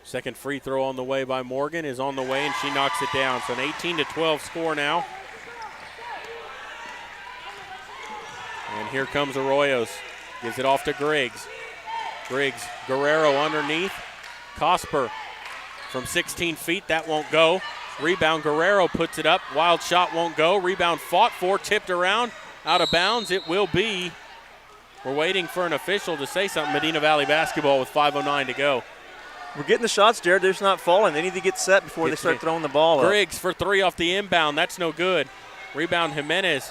Second free throw on the way by Morgan is on the way, and she knocks it down. So an 18-12 score now. And here comes Arroyos. Gives it off to Griggs. Griggs, Guerrero underneath. Cosper from 16 feet. That won't go. Rebound, Guerrero puts it up. Wild shot won't go. Rebound fought for, tipped around. Out of bounds. It will be. We're waiting for an official to say something. Medina Valley basketball with 5:09 to go. We're getting the shots, Jared. They're just not falling. They need to get set before they start throwing the ball up. Griggs for three off the inbound. That's no good. Rebound, Jimenez.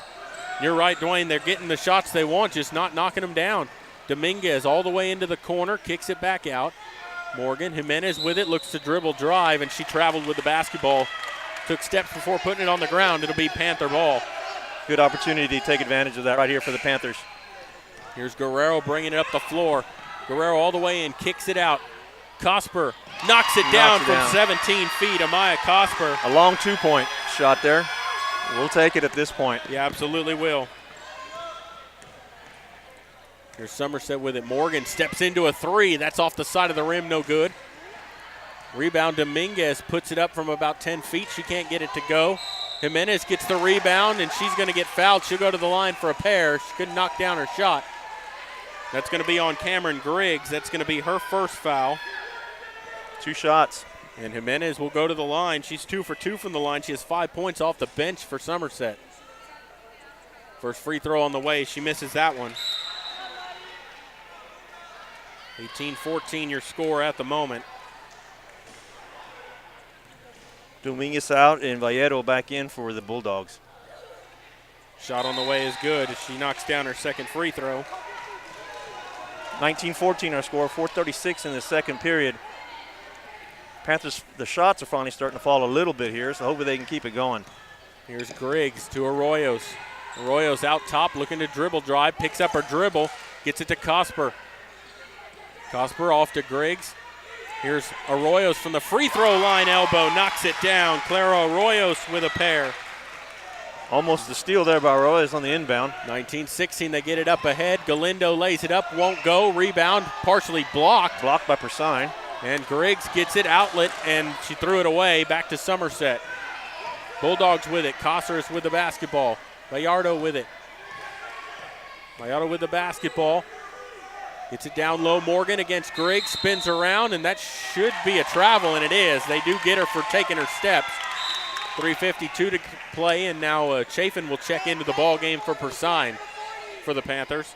You're right, Dwayne. They're getting the shots they want, just not knocking them down. Dominguez all the way into the corner, kicks it back out. Morgan, Jimenez with it, looks to dribble, drive, and she traveled with the basketball. Took steps before putting it on the ground. It'll be Panther ball. Good opportunity to take advantage of that right here for the Panthers. Here's Guerrero bringing it up the floor. Guerrero all the way in, kicks it out. Cosper knocks it down from 17 feet. Amaya Cosper. A long two-point shot there. We'll take it at this point. Yeah, absolutely will. Here's Somerset with it. Morgan steps into a three. That's off the side of the rim, no good. Rebound, Dominguez puts it up from about 10 feet. She can't get it to go. Jimenez gets the rebound, and she's going to get fouled. She'll go to the line for a pair. She couldn't knock down her shot. That's going to be on Cameron Griggs. That's going to be her first foul. 2 shots. And Jimenez will go to the line. She's 2 for 2 from the line. She has 5 points off the bench for Somerset. First free throw on the way. She misses that one. 18-14 your score at the moment. Dominguez out and Vallejo back in for the Bulldogs. Shot on the way is good as she knocks down her second free throw. 19-14 our score, 4:36 in the second period. Panthers, the shots are finally starting to fall a little bit here, so hopefully they can keep it going. Here's Griggs to Arroyos. Arroyos out top, looking to dribble drive, picks up her dribble, gets it to Cosper. Cosper off to Griggs. Here's Arroyos from the free throw line, elbow, knocks it down. Clara Arroyos with a pair. Almost the steal there by Royals on the inbound. 19-16, they get it up ahead. Galindo lays it up, won't go. Rebound partially blocked. Blocked by Persine. And Griggs gets it, outlet, and she threw it away. Back to Somerset. Bulldogs with it. Cosseris with the basketball. Gallardo with it. Gallardo with the basketball. Gets it down low. Morgan against Griggs. Spins around, and that should be a travel, and it is. They do get her for taking her steps. 3:52 to play, and now Chafin will check into the ball game for Persine for the Panthers.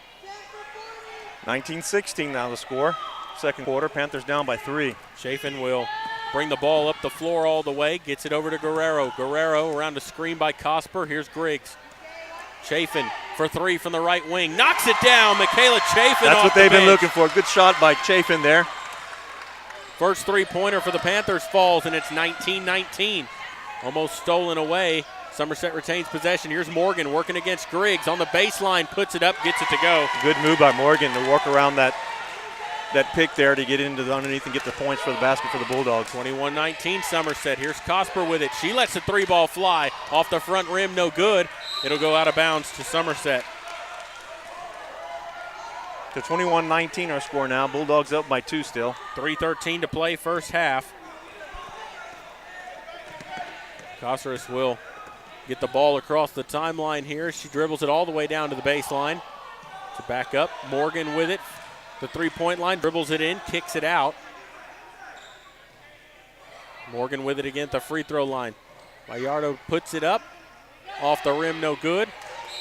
19-16 now the score. Second quarter, Panthers down by 3. Chafin will bring the ball up the floor all the way, gets it over to Guerrero. Guerrero around a screen by Cosper. Here's Griggs. Chafin for 3 from the right wing. Knocks it down. Michaela Chafin. That's off what they've the been bench. looking for. Good shot by Chafin there. First three-pointer for the Panthers falls, and it's 19-19. Almost stolen away. Somerset retains possession. Here's Morgan working against Griggs on the baseline. Puts it up, gets it to go. Good move by Morgan to work around that pick there to get into the underneath and get the points for the basket for the Bulldogs. 21-19 Somerset. Here's Cosper with it. She lets the 3-ball fly. Off the front rim, no good. It'll go out of bounds to Somerset. To 21-19 our score now. Bulldogs up by 2 still. 3:13 to play first half. Cosseris will get the ball across the timeline here. She dribbles it all the way down to the baseline. To back up, Morgan with it. The 3-point line, dribbles it in, kicks it out. Morgan with it again at the free throw line. Gallardo puts it up. Off the rim, no good.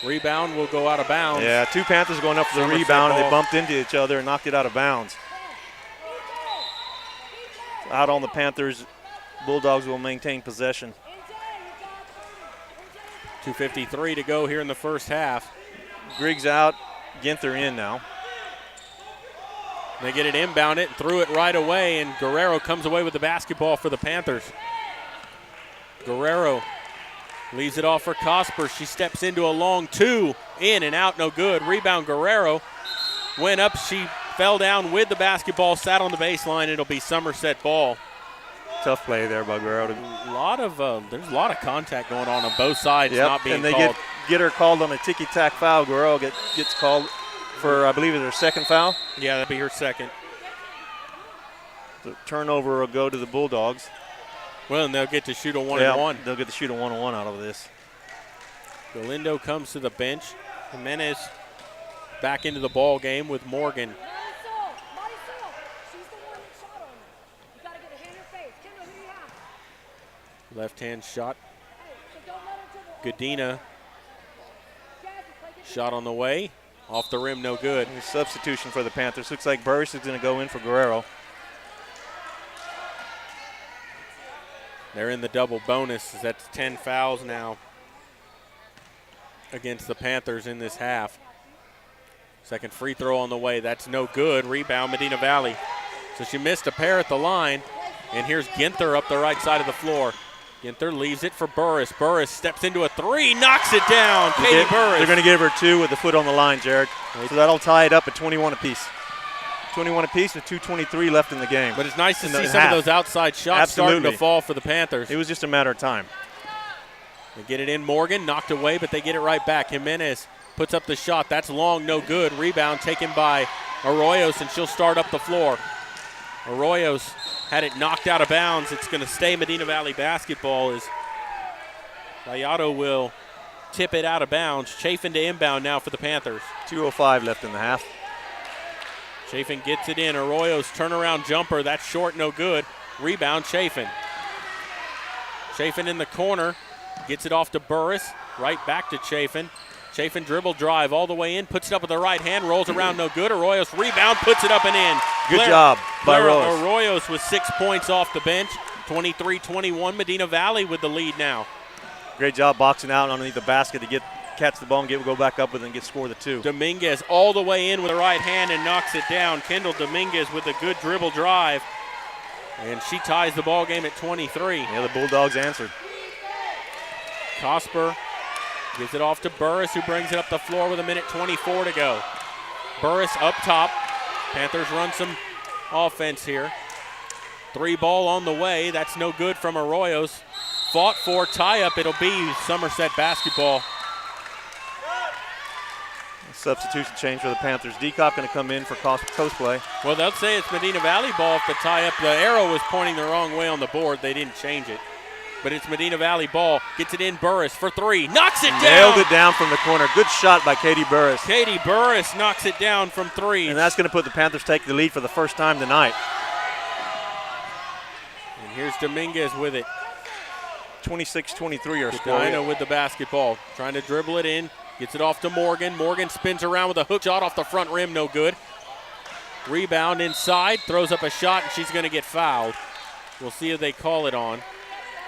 Rebound will go out of bounds. Yeah, 2 Panthers going up for the Somerset rebound, and ball. they bumped into each other and knocked it out of bounds. Out on the Panthers, Bulldogs will maintain possession. 2:53 to go here in the first half. Griggs out, Ginther in now. They get it inbounded, threw it right away, and Guerrero comes away with the basketball for the Panthers. Guerrero leaves it off for Cosper. She steps into a long 2, in and out, no good. Rebound, Guerrero went up. She fell down with the basketball, sat on the baseline. It'll be Somerset ball. Tough play there by Guerrero. There's a lot of contact going on both sides. Yep, Not being and they called. get her called on a ticky-tack foul. Guerrero gets called for, I believe, it's her second foul. Yeah, that'll be her second. The turnover will go to the Bulldogs. Well, and they'll get to shoot a 1-and-1. They'll get to shoot a 1-on-1 out of this. Galindo comes to the bench. Jimenez back into the ball game with Morgan. Left-hand shot. Godina. Shot on the way. Off the rim, no good. And a substitution for the Panthers. Looks like Burris is going to go in for Guerrero. They're in the double bonus. That's 10 fouls now against the Panthers in this half. Second free throw on the way. That's no good. Rebound, Medina Valley. So she missed a pair at the line. And here's Ginther up the right side of the floor. Ginther leaves it for Burris. Burris steps into a 3, knocks it down. Katie Burris. They're going to give her 2 with the foot on the line, Jared. So that'll tie it up at 21 apiece. 21 apiece with 2:23 left in the game. But it's nice to see some of those outside shots starting to fall for the Panthers. It was just a matter of time. They get it in. Morgan knocked away, but they get it right back. Jimenez puts up the shot. That's long, no good. Rebound taken by Arroyos, and she'll start up the floor. Arroyos had it knocked out of bounds. It's going to stay Medina Valley basketball as Gallardo will tip it out of bounds. Chafin to inbound now for the Panthers. 2:05 left in the half. Chafin gets it in. Arroyo's turnaround jumper. That's short, no good. Rebound, Chafin. Chafin in the corner. Gets it off to Burris. Right back to Chafin. Chafin dribble drive all the way in. Puts it up with the right hand. Rolls around, no good. Arroyo's rebound. Puts it up and in. Good job by Arroyos. Arroyos with 6 points off the bench. 23-21. Medina Valley with the lead now. Great job boxing out underneath the basket to catch the ball and go back up with it and score the 2. Dominguez all the way in with the right hand and knocks it down. Kendall Dominguez with a good dribble drive. And she ties the ball game at 23. Yeah, the Bulldogs answered. Cosper gives it off to Burris, who brings it up the floor with 1:24 to go. Burris up top. Panthers run some offense here. 3 ball on the way. That's no good from Arroyos. fought for tie-up. It'll be Somerset basketball. Substitution change for the Panthers. Deacock going to come in for coast play. Well, they'll say it's Medina Valley ball if the tie-up. The arrow was pointing the wrong way on the board. They didn't change it. But it's Medina Valley ball. Gets it in. Burris for three. Knocks it down. Nailed it down from the corner. Good shot by Katie Burris. Katie Burris knocks it down from three. And that's going to put the Panthers taking the lead for the first time tonight. And here's Dominguez with it. 26-23 our score. Medina with the basketball. Trying to dribble it in. Gets it off to Morgan. Morgan spins around with a hook shot off the front rim. No good. Rebound inside. Throws up a shot, and she's going to get fouled. We'll see if they call it on.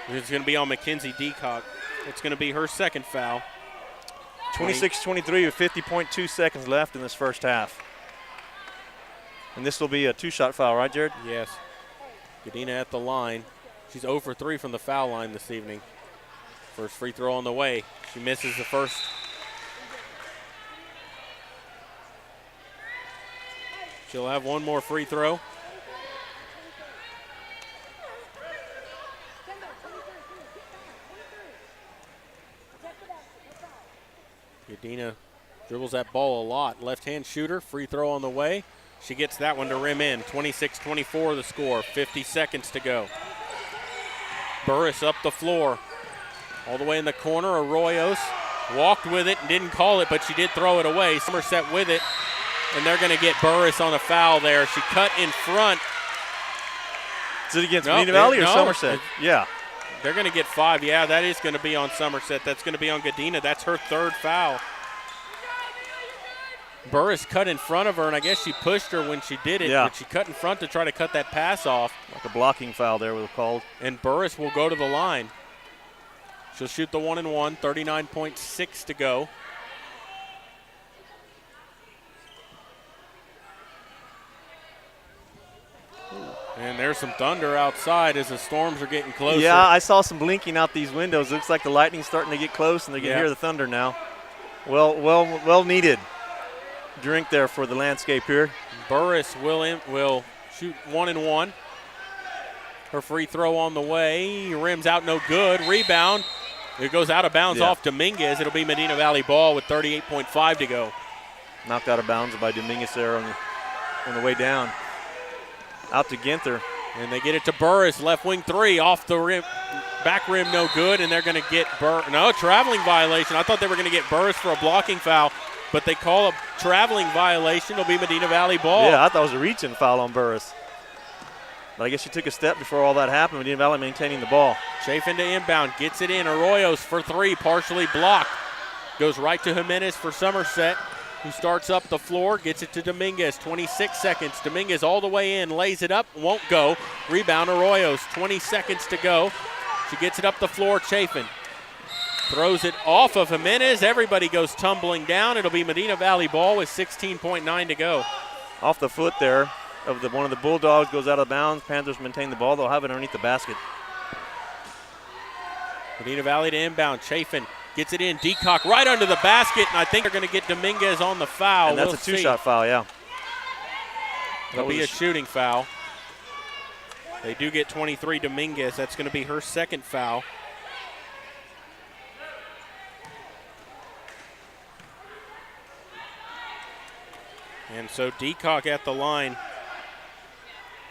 It's going to be on Mackenzie Deacock. It's going to be her second foul. 26-23 with 50.2 seconds left in this first half. And this will be a two-shot foul, right, Jared? Yes. Medina at the line. She's 0 for 3 from the foul line this evening. First free throw on the way. She misses the first. She'll have one more free throw. Medina dribbles that ball a lot. Left-hand shooter, free throw on the way. She gets that one to rim in. 26-24 the score, 50 seconds to go. Burris up the floor. All the way in the corner, Arroyos walked with it and didn't call it, but she did throw it away. Somerset with it, and they're going to get Burris on a foul there. She cut in front. Is it against Medina Valley or Somerset? Yeah. They're going to get 5. Yeah, that is going to be on Somerset. That's going to be on Medina. That's her third foul. Burris cut in front of her, and I guess she pushed her when she did it, but she cut in front to try to cut that pass off. Like a blocking foul there was called. And Burris will go to the line. She'll shoot the 1-and-1, 39.6 to go. And there's some thunder outside as the storms are getting closer. Yeah, I saw some blinking out these windows. Looks like the lightning's starting to get close, and they can hear the thunder now. Well needed drink there for the landscape here. Burris will shoot 1-and-1. Her free throw on the way. Rims out, no good. Rebound. It goes out of bounds off Dominguez. It'll be Medina Valley ball with 38.5 to go. Knocked out of bounds by Dominguez there on the way down. Out to Ginther. And they get it to Burris, left wing three, off the rim, back rim no good, and they're going to get traveling violation. I thought they were going to get Burris for a blocking foul, but they call a traveling violation. It'll be Medina Valley ball. Yeah, I thought it was a reach-in foul on Burris. But I guess she took a step before all that happened. Medina Valley maintaining the ball. Chafin to inbound, gets it in. Arroyos for three, partially blocked. Goes right to Jimenez for Somerset, who starts up the floor, gets it to Dominguez, 26 seconds. Dominguez all the way in, lays it up, won't go. Rebound Arroyos, 20 seconds to go. She gets it up the floor, Chafin. Throws it off of Jimenez. Everybody goes tumbling down. It'll be Medina Valley ball with 16.9 to go. Off the foot there of one of the Bulldogs, goes out of bounds. Panthers maintain the ball. They'll have it underneath the basket. Medina Valley to inbound. Chafin gets it in. Deacock right under the basket, and I think they're going to get Dominguez on the foul. And that's a two-shot foul, yeah. It'll be a shooting foul. They do get 23 Dominguez. That's going to be her second foul. And so Deacock at the line.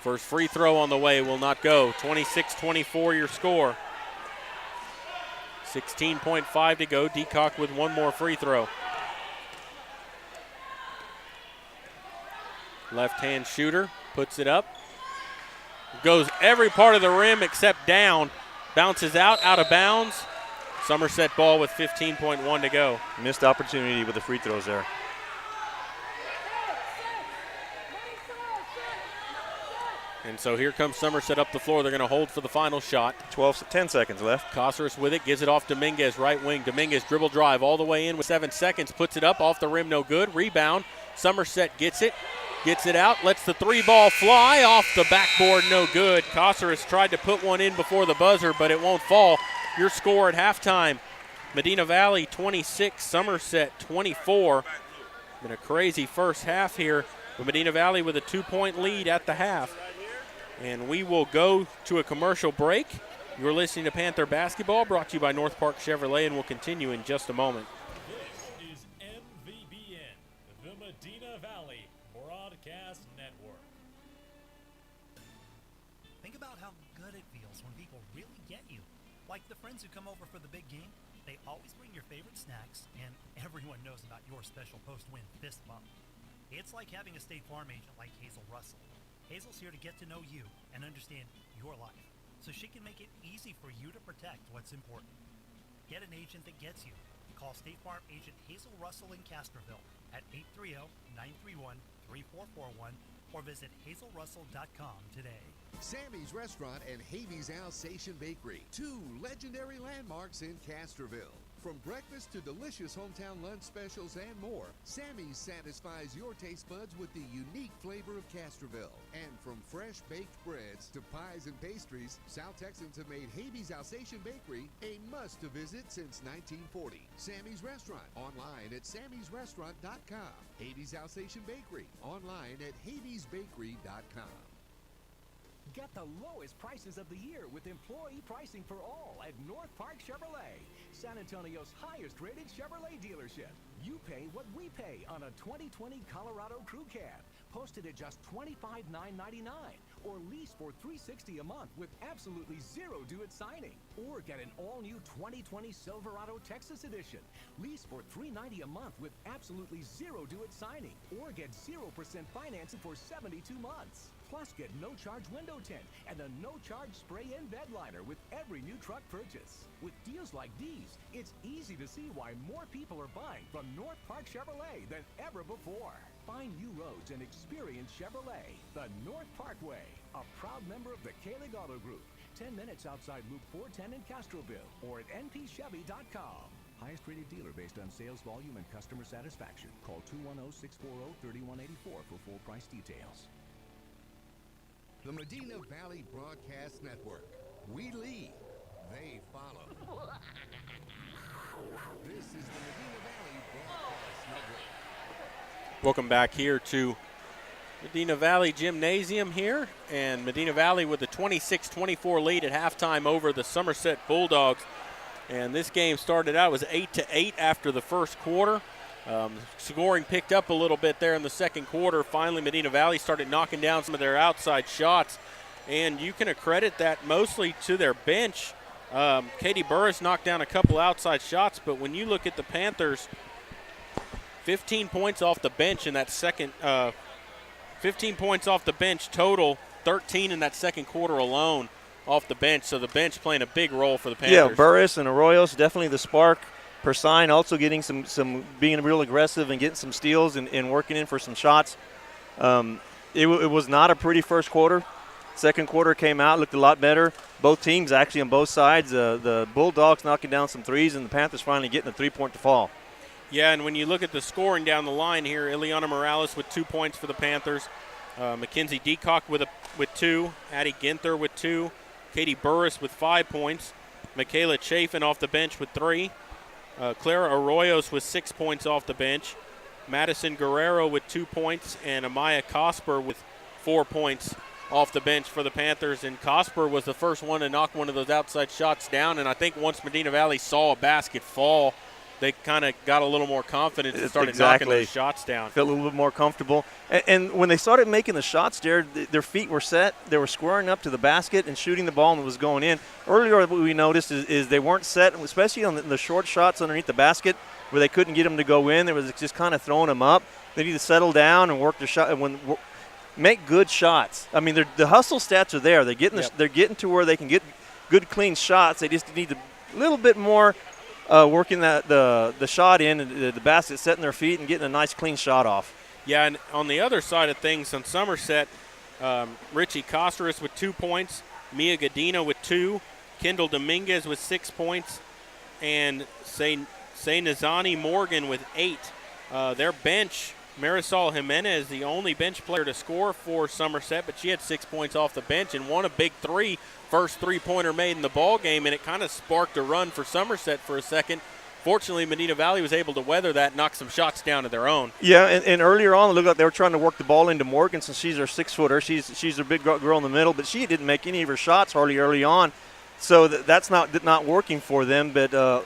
First free throw on the way will not go. 26-24 your score. 16.5 to go. Deacock with one more free throw. Left-hand shooter puts it up. Goes every part of the rim except down. Bounces out of bounds. Somerset ball with 15.1 to go. Missed opportunity with the free throws there. And so here comes Somerset up the floor. They're going to hold for the final shot. 10 seconds left. Caceres with it, gives it off Dominguez, right wing. Dominguez dribble drive all the way in with 7 seconds. Puts it up off the rim, no good. Rebound. Somerset gets it out, lets the three ball fly off the backboard, no good. Caceres tried to put one in before the buzzer, but it won't fall. Your score at halftime, Medina Valley 26, Somerset 24. Been a crazy first half here, but Medina Valley with a 2-point lead at the half. And we will go to a commercial break. You're listening to Panther Basketball, brought to you by North Park Chevrolet, and we'll continue in just a moment. This is MVBN, the Medina Valley Broadcast Network. Think about how good it feels when people really get you. Like the friends who come over for the big game, they always bring your favorite snacks, and everyone knows about your special post-win fist bump. It's like having a State Farm agent like Hazel Russell. Hazel's here to get to know you and understand your life, so she can make it easy for you to protect what's important. Get an agent that gets you. Call State Farm agent Hazel Russell in Castroville at 830-931-3441 or visit hazelrussell.com today. Sammy's Restaurant and Havy's Alsatian Bakery, two legendary landmarks in Castroville. From breakfast to delicious hometown lunch specials and more, Sammy's satisfies your taste buds with the unique flavor of Castroville. And from fresh baked breads to pies and pastries, South Texans have made Havy's Alsatian Bakery a must to visit since 1940. Sammy's Restaurant, online at sammysrestaurant.com. Havy's Alsatian Bakery, online at havysbakery.com. Get the lowest prices of the year with employee pricing for all at North Park Chevrolet, San Antonio's highest-rated Chevrolet dealership. You pay what we pay on a 2020 Colorado Crew Cab, posted at just $25,999, or lease for $360 a month with absolutely zero due at signing. Or get an all-new 2020 Silverado Texas Edition, lease for $390 a month with absolutely zero due at signing, or get 0% financing for 72 months. Plus, get no-charge window tint and a no-charge spray-in bed liner with every new truck purchase. With deals like these, it's easy to see why more people are buying from North Park Chevrolet than ever before. Find new roads and experience Chevrolet, the North Park Way, a proud member of the Kalig Auto Group, 10 minutes outside Loop 410 in Castroville, or at npchevy.com. Highest rated dealer based on sales volume and customer satisfaction. Call 210-640-3184 for full price details. The Medina Valley Broadcast Network. We lead, they follow. This is the Medina Valley Broadcast Network. Welcome back here to Medina Valley Gymnasium here, and Medina Valley with a 26-24 lead at halftime over the Somerset Bulldogs. And this game started out, it was 8-8 after the first quarter. Scoring picked up a little bit there in the second quarter. Finally, Medina Valley started knocking down some of their outside shots, and you can accredit that mostly to their bench. Katie Burris knocked down a couple outside shots, but when you look at the Panthers, 15 points off the bench in that second, 15 points off the bench total, 13 in that second quarter alone off the bench. So the bench playing a big role for the Panthers. Yeah, Burris and Arroyos definitely the spark. Persine also getting some being real aggressive and getting some steals and working in for some shots. It was not a pretty first quarter. Second quarter came out, looked a lot better. Both teams actually on both sides. The Bulldogs knocking down some threes, and the Panthers finally getting a three-point to fall. Yeah, and when you look at the scoring down the line here, Ileana Morales with 2 points for the Panthers. Mackenzie Deacock with 2. Addie Ginther with 2. Katie Burris with 5 points. Michaela Chafin off the bench with 3. Clara Arroyos with 6 points off the bench. Madison Guerrero with 2 points, and Amaya Cosper with 4 points off the bench for the Panthers. And Cosper was the first one to knock one of those outside shots down, and I think once Medina Valley saw a basket fall, they kind of got a little more confidence and started knocking those shots down. Felt a little bit more comfortable. And when they started making the shots, Jared, their feet were set. They were squaring up to the basket and shooting the ball, and it was going in. Earlier, what we noticed is they weren't set, especially on the short shots underneath the basket where they couldn't get them to go in. There was just kind of throwing them up. They need to settle down and work their shot. Make good shots. I mean, the hustle stats are there. They're getting to where they can get good, clean shots. They just need a little bit more working the shot in, the basket, setting their feet and getting a nice, clean shot off. Yeah, and on the other side of things, on Somerset, Richie Costeris with 2 points, Mia Gadina with 2, Kendall Dominguez with 6 points, and Say Nazani Morgan with 8. Their bench, Marisol Jimenez, the only bench player to score for Somerset, but she had 6 points off the bench and won a big three, first three-pointer made in the ball game, and it kind of sparked a run for Somerset for a second. Fortunately, Medina Valley was able to weather that, knock some shots down of their own. Yeah, and earlier on, it looked like they were trying to work the ball into Morgan since she's her 6-footer. She's a big girl in the middle, but she didn't make any of her shots hardly early on. So that's not working for them, but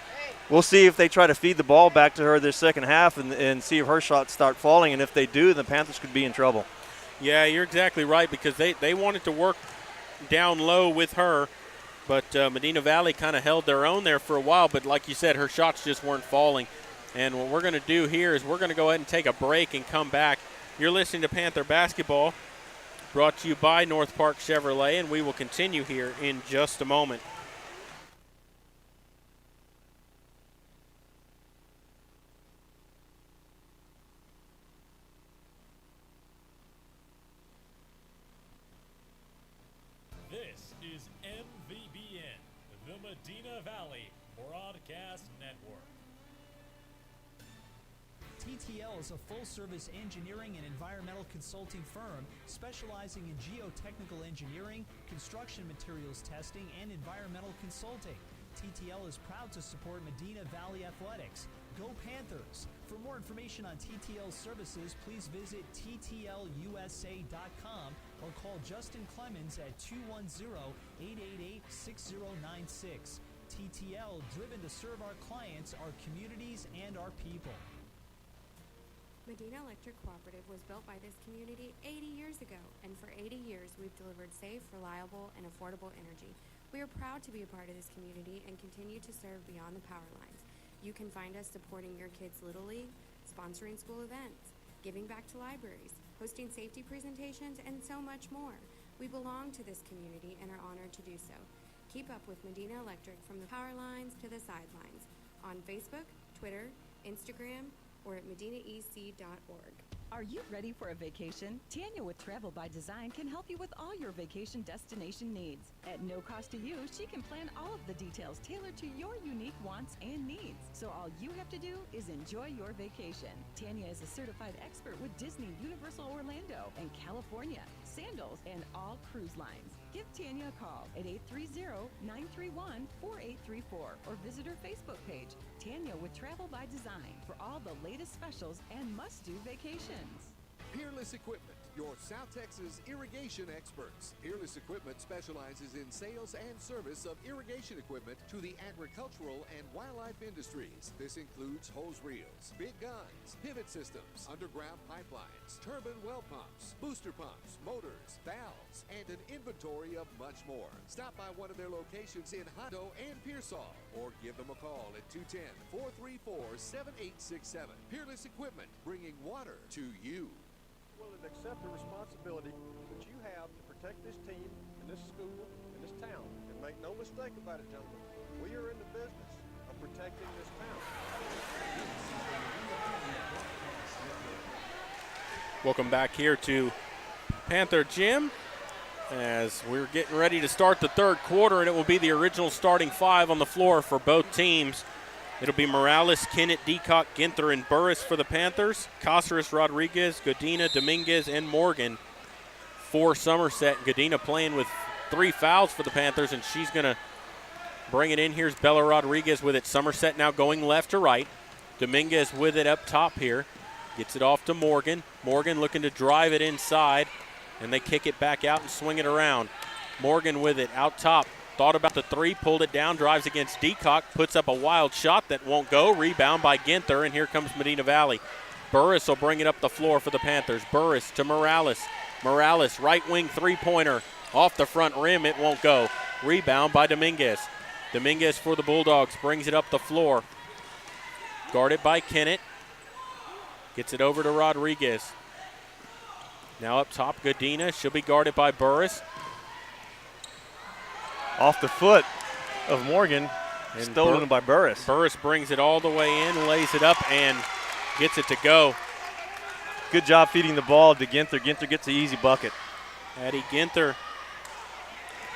we'll see if they try to feed the ball back to her this second half and see if her shots start falling, and if they do, the Panthers could be in trouble. Yeah, you're exactly right, because they wanted to work down low with her, but Medina Valley kind of held their own there for a while, but like you said, her shots just weren't falling. And what we're going to do here is we're going to go ahead and take a break and come back. You're listening to Panther Basketball, brought to you by North Park Chevrolet, and we will continue here in just a moment. This is MVBN, the Medina Valley Broadcast Network. TTL is a full-service engineering and environmental consulting firm specializing in geotechnical engineering, construction materials testing, and environmental consulting. TTL is proud to support Medina Valley Athletics. Go Panthers! For more information on TTL services, please visit ttlusa.com or call Justin Clemens at 210-888-6096. TTL, driven to serve our clients, our communities, and our people. Medina Electric Cooperative was built by this community 80 years ago, and for 80 years we've delivered safe, reliable, and affordable energy. We are proud to be a part of this community and continue to serve beyond the power lines. You can find us supporting your kids' Little League, sponsoring school events, giving back to libraries, hosting safety presentations, and so much more. We belong to this community and are honored to do so. Keep up with Medina Electric from the power lines to the sidelines on Facebook, Twitter, Instagram, or at medinaec.org. Are you ready for a vacation? Tanya with Travel by Design can help you with all your vacation destination needs. At no cost to you, she can plan all of the details tailored to your unique wants and needs. So all you have to do is enjoy your vacation. Tanya is a certified expert with Disney, Universal Orlando, and California, Sandals, and all cruise lines. Give Tanya a call at 830-931-4834 or visit her Facebook page, Tanya with Travel by Design, for all the latest specials and must-do vacations. Peerless Equipment, your South Texas irrigation experts. Peerless Equipment specializes in sales and service of irrigation equipment to the agricultural and wildlife industries. This includes hose reels, big guns, pivot systems, underground pipelines, turbine well pumps, booster pumps, motors, valves, and an inventory of much more. Stop by one of their locations in Hondo and Pearsall, or give them a call at 210-434-7867. Peerless Equipment, bringing water to you. Willing to accept the responsibility that you have to protect this team and this school and this town. And make no mistake about it, gentlemen, we are in the business of protecting this town. Welcome back here to Panther Gym as we're getting ready to start the third quarter, and it will be the original starting five on the floor for both teams. It'll be Morales, Kennett, Deacock, Ginther, and Burris for the Panthers. Caceres, Rodriguez, Godina, Dominguez, and Morgan for Somerset. Godina playing with 3 fouls for the Panthers, and she's going to bring it in. Here's Bella Rodriguez with it. Somerset now going left to right. Dominguez with it up top here. Gets it off to Morgan. Morgan looking to drive it inside, and they kick it back out and swing it around. Morgan with it out top. Thought about the three, pulled it down, drives against Deacock, puts up a wild shot that won't go. Rebound by Ginther, and here comes Medina Valley. Burris will bring it up the floor for the Panthers. Burris to Morales. Morales, right wing three-pointer. Off the front rim, it won't go. Rebound by Dominguez. Dominguez for the Bulldogs, brings it up the floor. Guarded by Kennett. Gets it over to Rodriguez. Now up top, Godina. She'll be guarded by Burris. Off the foot of Morgan, and stolen by Burris. Burris brings it all the way in, lays it up, and gets it to go. Good job feeding the ball to Ginther. Ginther gets the easy bucket. Addie Ginther,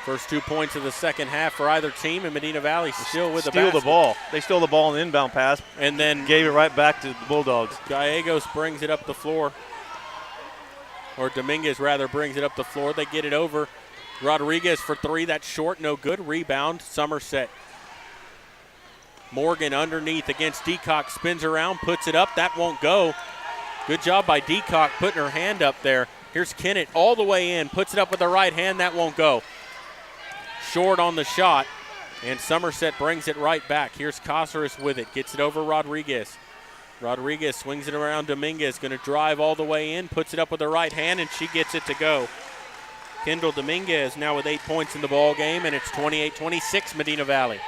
first 2 points of the second half for either team, and Medina Valley still with the basket. Steal the ball. They stole the ball in the inbound pass, and then gave it right back to the Bulldogs. Gallegos brings it up the floor, or Dominguez rather brings it up the floor. They get it over. Rodriguez for three, that's short, no good. Rebound, Somerset. Morgan underneath against Deacock, spins around, puts it up, that won't go. Good job by Deacock putting her hand up there. Here's Kennett all the way in, puts it up with the right hand, that won't go. Short on the shot, And Somerset brings it right back. Here's Caceres with it. Gets it over Rodriguez. Rodriguez swings it around Dominguez. Going to drive all the way in. Puts it up with the right hand, and she gets it to go. Kendall Dominguez now with 8 points in the ball game, and it's 28-26 Medina Valley.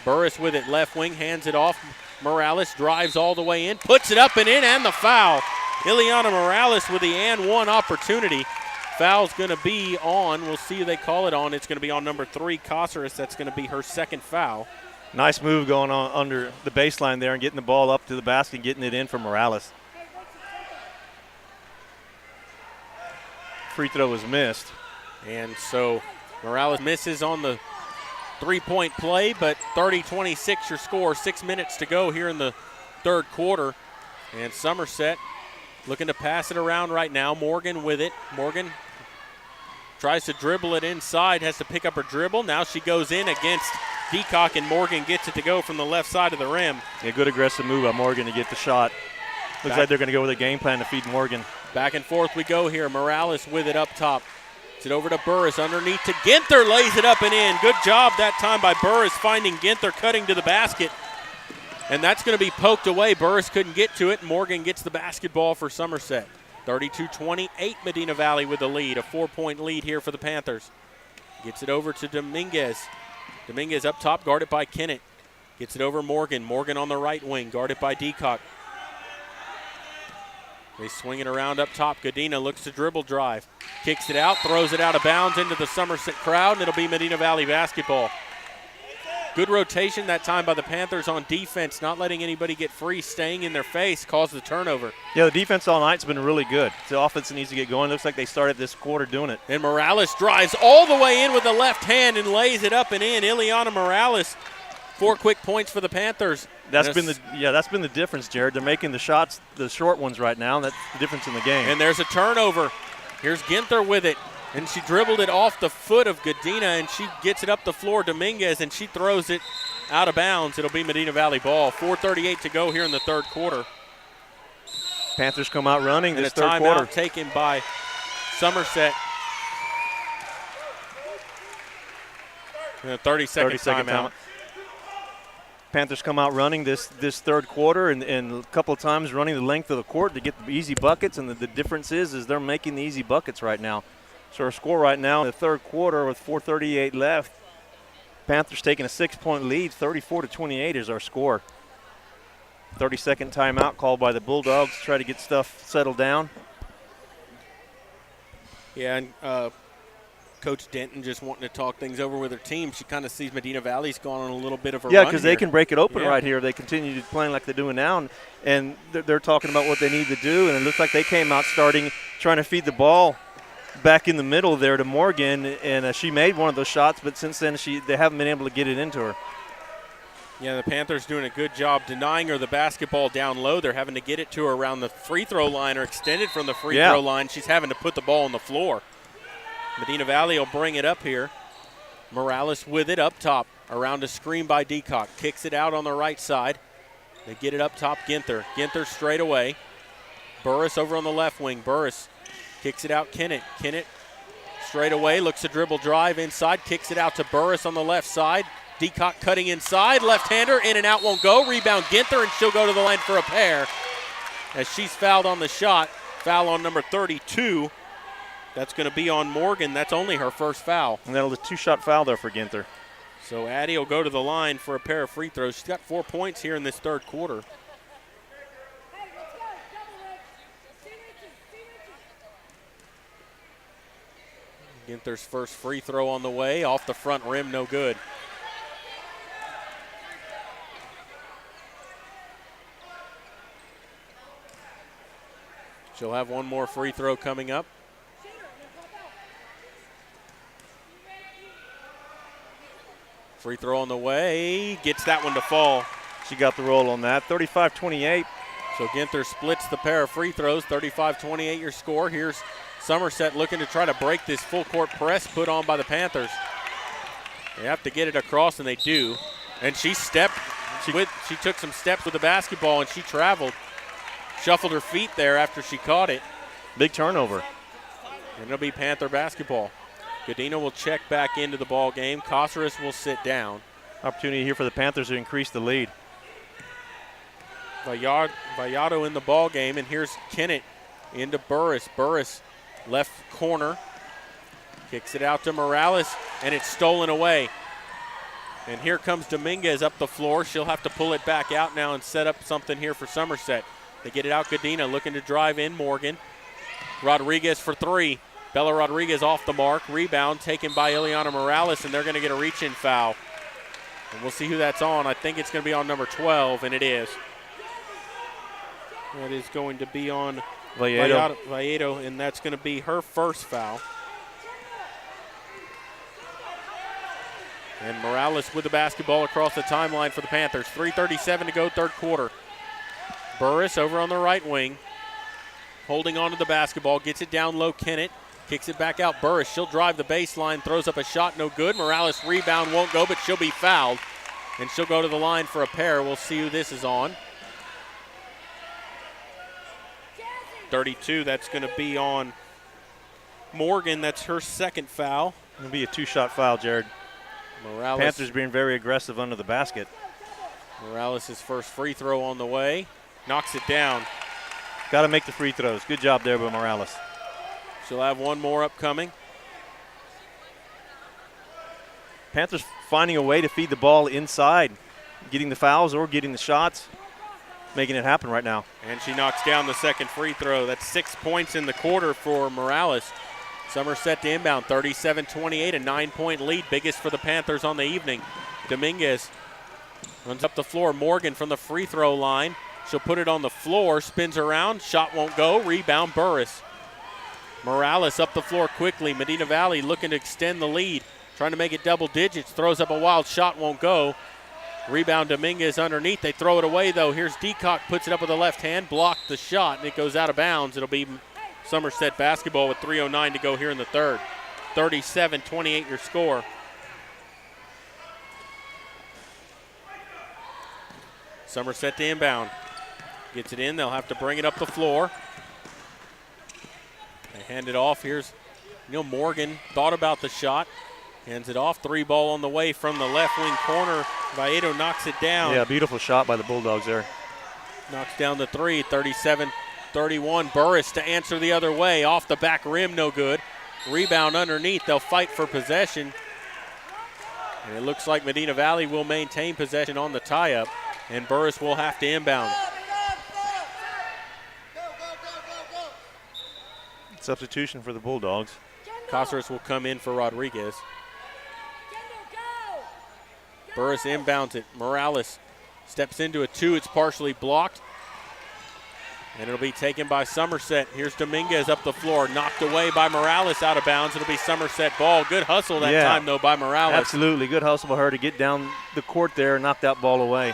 Burris with it. Left wing. Hands it off. Morales drives all the way in. Puts it up and in, and the foul. Ileana Morales with the and one opportunity. Foul's going to be on. We'll see who they call it on. It's going to be on number 3, Caceres. That's going to be her second foul. Nice move going on under the baseline there and getting the ball up to the basket and getting it in for Morales. Free throw was missed. And so Morales misses on the three-point play, but 30-26 your score. 6 minutes to go here in the third quarter. And Somerset looking to pass it around right now. Morgan with it. Morgan tries to dribble it inside, has to pick up her dribble. Now she goes in against Deacock, and Morgan gets it to go from the left side of the rim. Yeah, good aggressive move by Morgan to get the shot. Looks like they're going to go with a game plan to feed Morgan. Back and forth we go here. Morales with it up top. It's it over to Burris. Underneath to Ginther. Lays it up and in. Good job that time by Burris finding Ginther cutting to the basket. And that's going to be poked away. Burris couldn't get to it. Morgan gets the basketball for Somerset. 32-28 Medina Valley with the lead. A 4-point lead here for the Panthers. Gets it over to Dominguez. Dominguez up top, guarded by Kennett. Gets it over Morgan. Morgan on the right wing, guarded by Deacock. They swing it around up top. Godina looks to dribble drive. Kicks it out, throws it out of bounds into the Somerset crowd, and it'll be Medina Valley basketball. Good rotation that time by the Panthers on defense, not letting anybody get free, staying in their face, caused the turnover. Yeah, the defense all night's been really good. The offense needs to get going. Looks like they started this quarter doing it. And Morales drives all the way in with the left hand and lays it up and in. Ileana Morales, 4 quick points for the Panthers. That's been the difference, Jared. They're making the shots, the short ones right now. That's the difference in the game. And there's a turnover. Here's Ginther with it. And she dribbled it off the foot of Godina, and she gets it up the floor, Dominguez, and she throws it out of bounds. It'll be Medina Valley ball. 4:38 to go here in the third quarter. Panthers come out running and this third quarter. And a timeout taken by Somerset. And a 30-second timeout. Panthers come out running this third quarter and a couple of times running the length of the court to get the easy buckets, and the difference is they're making the easy buckets right now. So our score right now in the third quarter with 4:38 left, Panthers taking a 6-point lead, 34-28 is our score. 30-second timeout called by the Bulldogs to try to get stuff settled down. Yeah, and Coach Denton just wanting to talk things over with her team. She kind of sees Medina Valley's gone on a little bit of a run. Yeah, because they can break it open right here. They continue playing like they're doing now, and they're talking about what they need to do, and it looks like they came out trying to feed the ball back in the middle there to Morgan, and she made one of those shots, but since then they haven't been able to get it into her. Yeah, the Panthers doing a good job denying her the basketball down low. They're having to get it to her around the free throw line or extended from the free throw line. She's having to put the ball on the floor. Medina Valley will bring it up here. Morales with it up top, around a screen by Deacock. Kicks it out on the right side. They get it up top, Ginther. Ginther straight away. Burris over on the left wing. Burris kicks it out, Kennett. Kennett straight away, looks to dribble drive inside, kicks it out to Burris on the left side. Deacock cutting inside, left-hander, in and out, won't go. Rebound Ginther, and she'll go to the line for a pair as she's fouled on the shot. Foul on number 32. That's going to be on Morgan. That's only her first foul. And that'll be a 2-shot foul there for Ginther. So Addie will go to the line for a pair of free throws. She's got 4 points here in this third quarter. Ginther's first free throw on the way, off the front rim, no good. She'll have one more free throw coming up. Free throw on the way, gets that one to fall. She got the roll on that, 35-28. So Ginther splits the pair of free throws, 35-28 your score. Here's Somerset looking to try to break this full court press put on by the Panthers. They have to get it across, and they do. And she took some steps with the basketball, and she traveled. Shuffled her feet there after she caught it. Big turnover. And it'll be Panther basketball. Godina will check back into the ball game. Caceres will sit down. Opportunity here for the Panthers to increase the lead. Vallado in the ball game, and here's Kennett into Burris. Burris, left corner, kicks it out to Morales, and it's stolen away. And here comes Dominguez up the floor. She'll have to pull it back out now and set up something here for Somerset. They get it out. Godina looking to drive in. Morgan. Rodriguez for three. Bella Rodriguez off the mark. Rebound taken by Ileana Morales, and they're going to get a reach-in foul. And we'll see who that's on. I think it's going to be on number 12, and it is. That is going to be on Vallado, and that's going to be her first foul. And Morales with the basketball across the timeline for the Panthers. 3:37 to go, third quarter. Burris over on the right wing, holding on to the basketball, gets it down low. Kennett kicks it back out. Burris, she'll drive the baseline, throws up a shot, no good. Morales rebound, won't go, but she'll be fouled. And she'll go to the line for a pair. We'll see who this is on. 32, that's going to be on Morgan. That's her second foul. It'll be a two-shot foul, Jared. Morales. Panthers being very aggressive under the basket. Morales' first free throw on the way. Knocks it down. Got to make the free throws. Good job there by Morales. She'll have one more upcoming. Panthers finding a way to feed the ball inside, getting the fouls or getting the shots, making it happen right now. And she knocks down the second free throw. That's 6 points in the quarter for Morales. Somerset to inbound, 37-28, a 9-point lead, biggest for the Panthers on the evening. Dominguez runs up the floor. Morgan from the free throw line. She'll put it on the floor, spins around, shot won't go, rebound Burris. Morales up the floor quickly. Medina Valley looking to extend the lead, trying to make it double digits, throws up a wild shot, won't go. Rebound Dominguez underneath. They throw it away though. Here's Deacock, puts it up with the left hand, blocked the shot, and it goes out of bounds. It'll be Somerset basketball with 3:09 to go here in the third. 37-28 your score. Somerset to inbound. Gets it in. They'll have to bring it up the floor. They hand it off. Here's Neil Morgan. Thought about the shot. Hands it off. Three ball on the way from the left wing corner. Vallado knocks it down. Yeah, beautiful shot by the Bulldogs there. Knocks down the three. 37-31. Burris to answer the other way. Off the back rim, no good. Rebound underneath. They'll fight for possession. And it looks like Medina Valley will maintain possession on the tie-up. And Burris will have to inbound. Substitution for the Bulldogs. Caceres will come in for Rodriguez. Burris inbounds it. Morales steps into a two. It's partially blocked. And it'll be taken by Somerset. Here's Dominguez up the floor. Knocked away by Morales out of bounds. It'll be Somerset ball. Good hustle that time, though, by Morales. Absolutely. Good hustle by her to get down the court there and knock that ball away.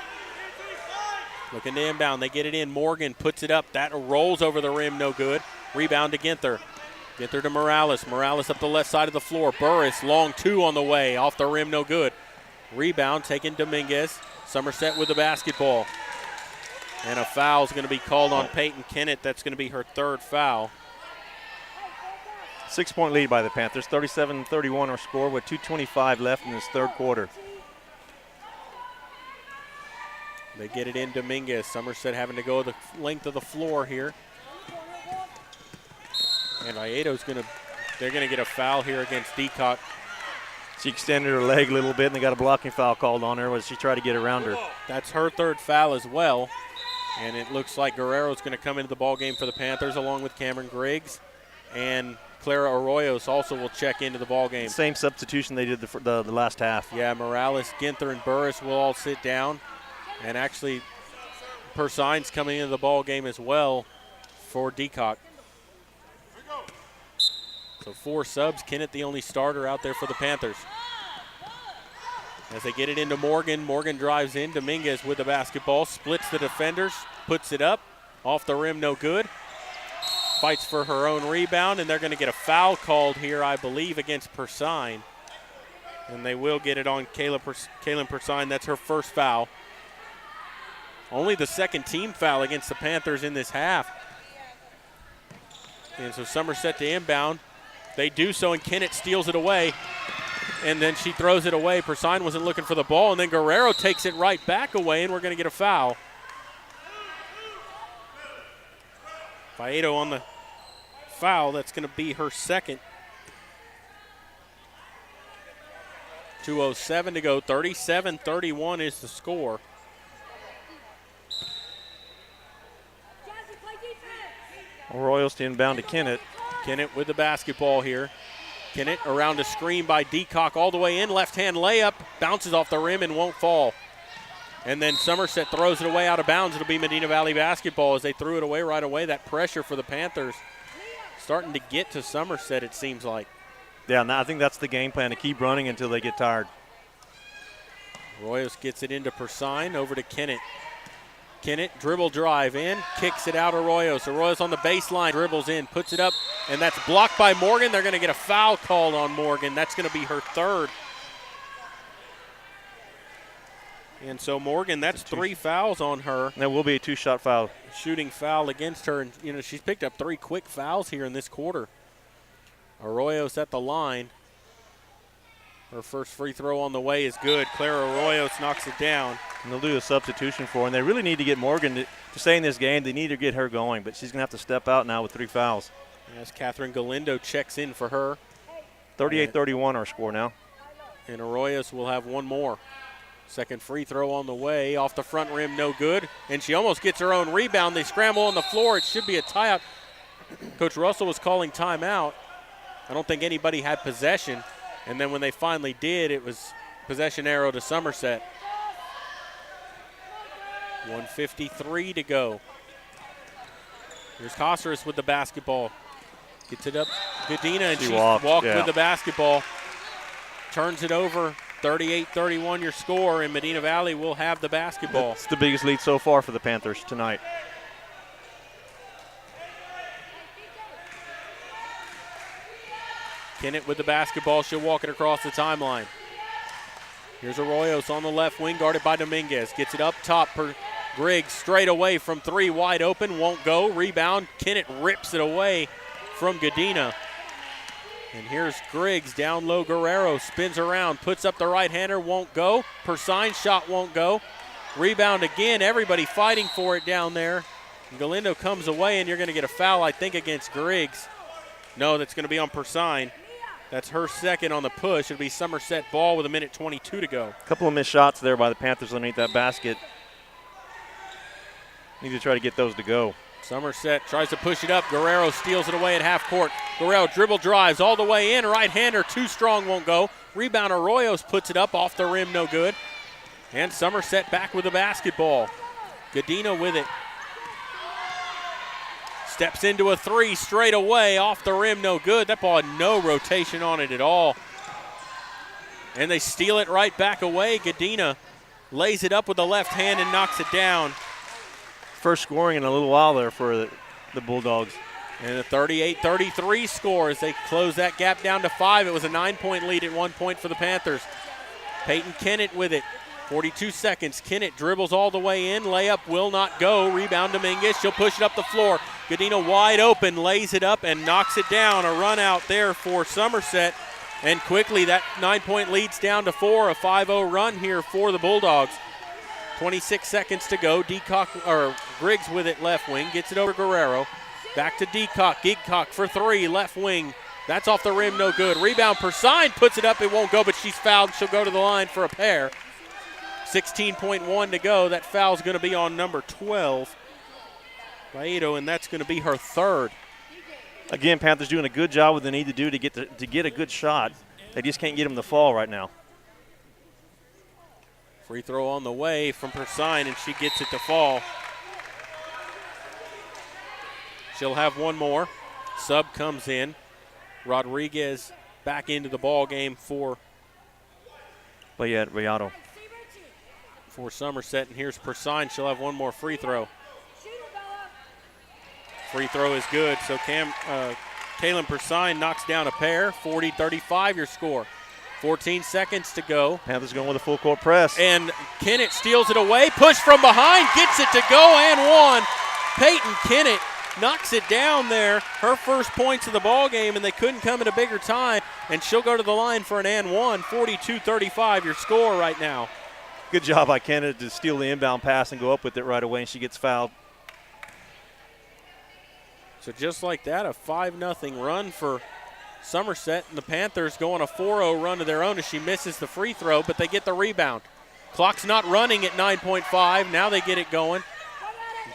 Looking to inbound. They get it in. Morgan puts it up. That rolls over the rim. No good. Rebound to Ginther. Ginther to Morales. Morales up the left side of the floor. Burris, long two on the way. Off the rim. No good. Rebound taken Dominguez. Somerset with the basketball. And a foul is going to be called on Peyton Kennett. That's going to be her third foul. 6 point lead by the Panthers. 37-31 our score with 2:25 left in this third quarter. They get it in Dominguez. Somerset having to go the length of the floor here. And Vallado's they're going to get a foul here against Deacock. She extended her leg a little bit, and they got a blocking foul called on her as she tried to get around her. That's her third foul as well. And it looks like Guerrero's going to come into the ball game for the Panthers along with Cameron Griggs. And Clara Arroyos also will check into the ball game. Same substitution they did the last half. Yeah, Morales, Ginther, and Burris will all sit down. And actually, Persine's coming into the ball game as well for Deacock. So 4 subs. Kennett the only starter out there for the Panthers. As they get it into Morgan, Morgan drives in. Dominguez with the basketball, splits the defenders, puts it up. Off the rim, no good. Fights for her own rebound, and they're going to get a foul called here, I believe, against Persine. And they will get it on Kaylin Persine. That's her first foul. Only the second team foul against the Panthers in this half. And so Somerset to inbound. They do so, and Kennett steals it away. and then she throws it away. Persine wasn't looking for the ball, and then Guerrero takes it right back away, and we're going to get a foul. Faedo on the foul. That's going to be her second. 2:07 to go. 37-31 is the score. Arroyo's inbound to Kennett. Kennett with the basketball here. Kennett around a screen by Deacock all the way in. Left-hand layup. Bounces off the rim and won't fall. And then Somerset throws it away out of bounds. It'll be Medina Valley basketball as they threw it away right away. That pressure for the Panthers starting to get to Somerset, it seems like. Yeah, I think that's the game plan, to keep running until they get tired. Arroyos gets it into Persine, over to Kennett. Kennett, dribble drive in, kicks it out Arroyos. Arroyos on the baseline, dribbles in, puts it up, and that's blocked by Morgan. They're going to get a foul called on Morgan. That's going to be her third. And so Morgan, that's 3 fouls on her. That will be a 2-shot foul. Shooting foul against her, and she's picked up 3 quick fouls here in this quarter. Arroyos at the line. Her first free throw on the way is good. Clara Arroyos knocks it down. And they'll do a substitution for her. And they really need to get Morgan to stay in this game. They need to get her going, but she's going to have to step out now with 3 fouls. As Catherine Galindo checks in for her. 38-31 our score now. And Arroyos will have one more. Second free throw on the way. Off the front rim, no good. And she almost gets her own rebound. They scramble on the floor. It should be a tie-out. Coach Russell was calling timeout. I don't think anybody had possession. And then when they finally did, it was possession arrow to Somerset. 1:53 to go. Here's Costeris with the basketball. Gets it up. Godina, and she walked with the basketball. Turns it over. 38-31 your score, and Medina Valley will have the basketball. It's the biggest lead so far for the Panthers tonight. Kennett with the basketball. She'll walk it across the timeline. Here's Arroyos on the left wing, guarded by Dominguez. Gets it up top for Griggs. Straight away from 3, wide open. Won't go. Rebound. Kennett rips it away from Godina. And here's Griggs down low. Guerrero spins around, puts up the right-hander. Won't go. Persine shot won't go. Rebound again. Everybody fighting for it down there. Galindo comes away, and you're going to get a foul, I think, against Griggs. No, that's going to be on Persine. That's her second on the push. It'll be Somerset ball with 1:22 to go. A couple of missed shots there by the Panthers underneath that basket. Need to try to get those to go. Somerset tries to push it up. Guerrero steals it away at half court. Guerrero dribble drives all the way in. Right-hander, too strong, won't go. Rebound, Arroyos puts it up off the rim, no good. And Somerset back with the basketball. Godina with it. Steps into a 3 straight away, off the rim, no good. That ball had no rotation on it at all. And they steal it right back away. Godina lays it up with the left hand and knocks it down. First scoring in a little while there for the Bulldogs. And a 38-33 score as they close that gap down to 5. It was a 9-point lead at 1 point for the Panthers. Peyton Kennett with it. 42 seconds. Kennett dribbles all the way in. Layup will not go. Rebound Dominguez. She'll push it up the floor. Godina wide open, lays it up and knocks it down. A run out there for Somerset. And quickly that 9-point lead's down to 4. A 5-0 run here for the Bulldogs. 26 seconds to go. Griggs with it left wing. Gets it over Guerrero. Back to Deacock. Deacock for 3. Left wing. That's off the rim. No good. Rebound. Persine puts it up. It won't go, but she's fouled. She'll go to the line for a pair. 16.1 to go. That foul's going to be on number 12, Faedo, and that's going to be her third. Again, Panthers doing a good job with the need to do to get a good shot. They just can't get them to fall right now. Free throw on the way from Persine, and she gets it to fall. She'll have one more. Sub comes in. Rodriguez back into the ball game for Rayado. For Somerset, and here's Persine. She'll have one more free throw. Free throw is good, so Kaylin Persine knocks down a pair. 40-35 your score. 14 seconds to go. Panthers going with a full court press. And Kennett steals it away. Push from behind. Gets it to go and one. Peyton Kennett knocks it down there. Her first points of the ball game, and they couldn't come at a bigger time. And she'll go to the line for an and one. 42-35, your score right now. Good job by Kenneth to steal the inbound pass and go up with it right away, and she gets fouled. So just like that, a 5-0 run for Somerset, and the Panthers go on a 4-0 run of their own as she misses the free throw, but they get the rebound. Clock's not running at 9.5. Now they get it going.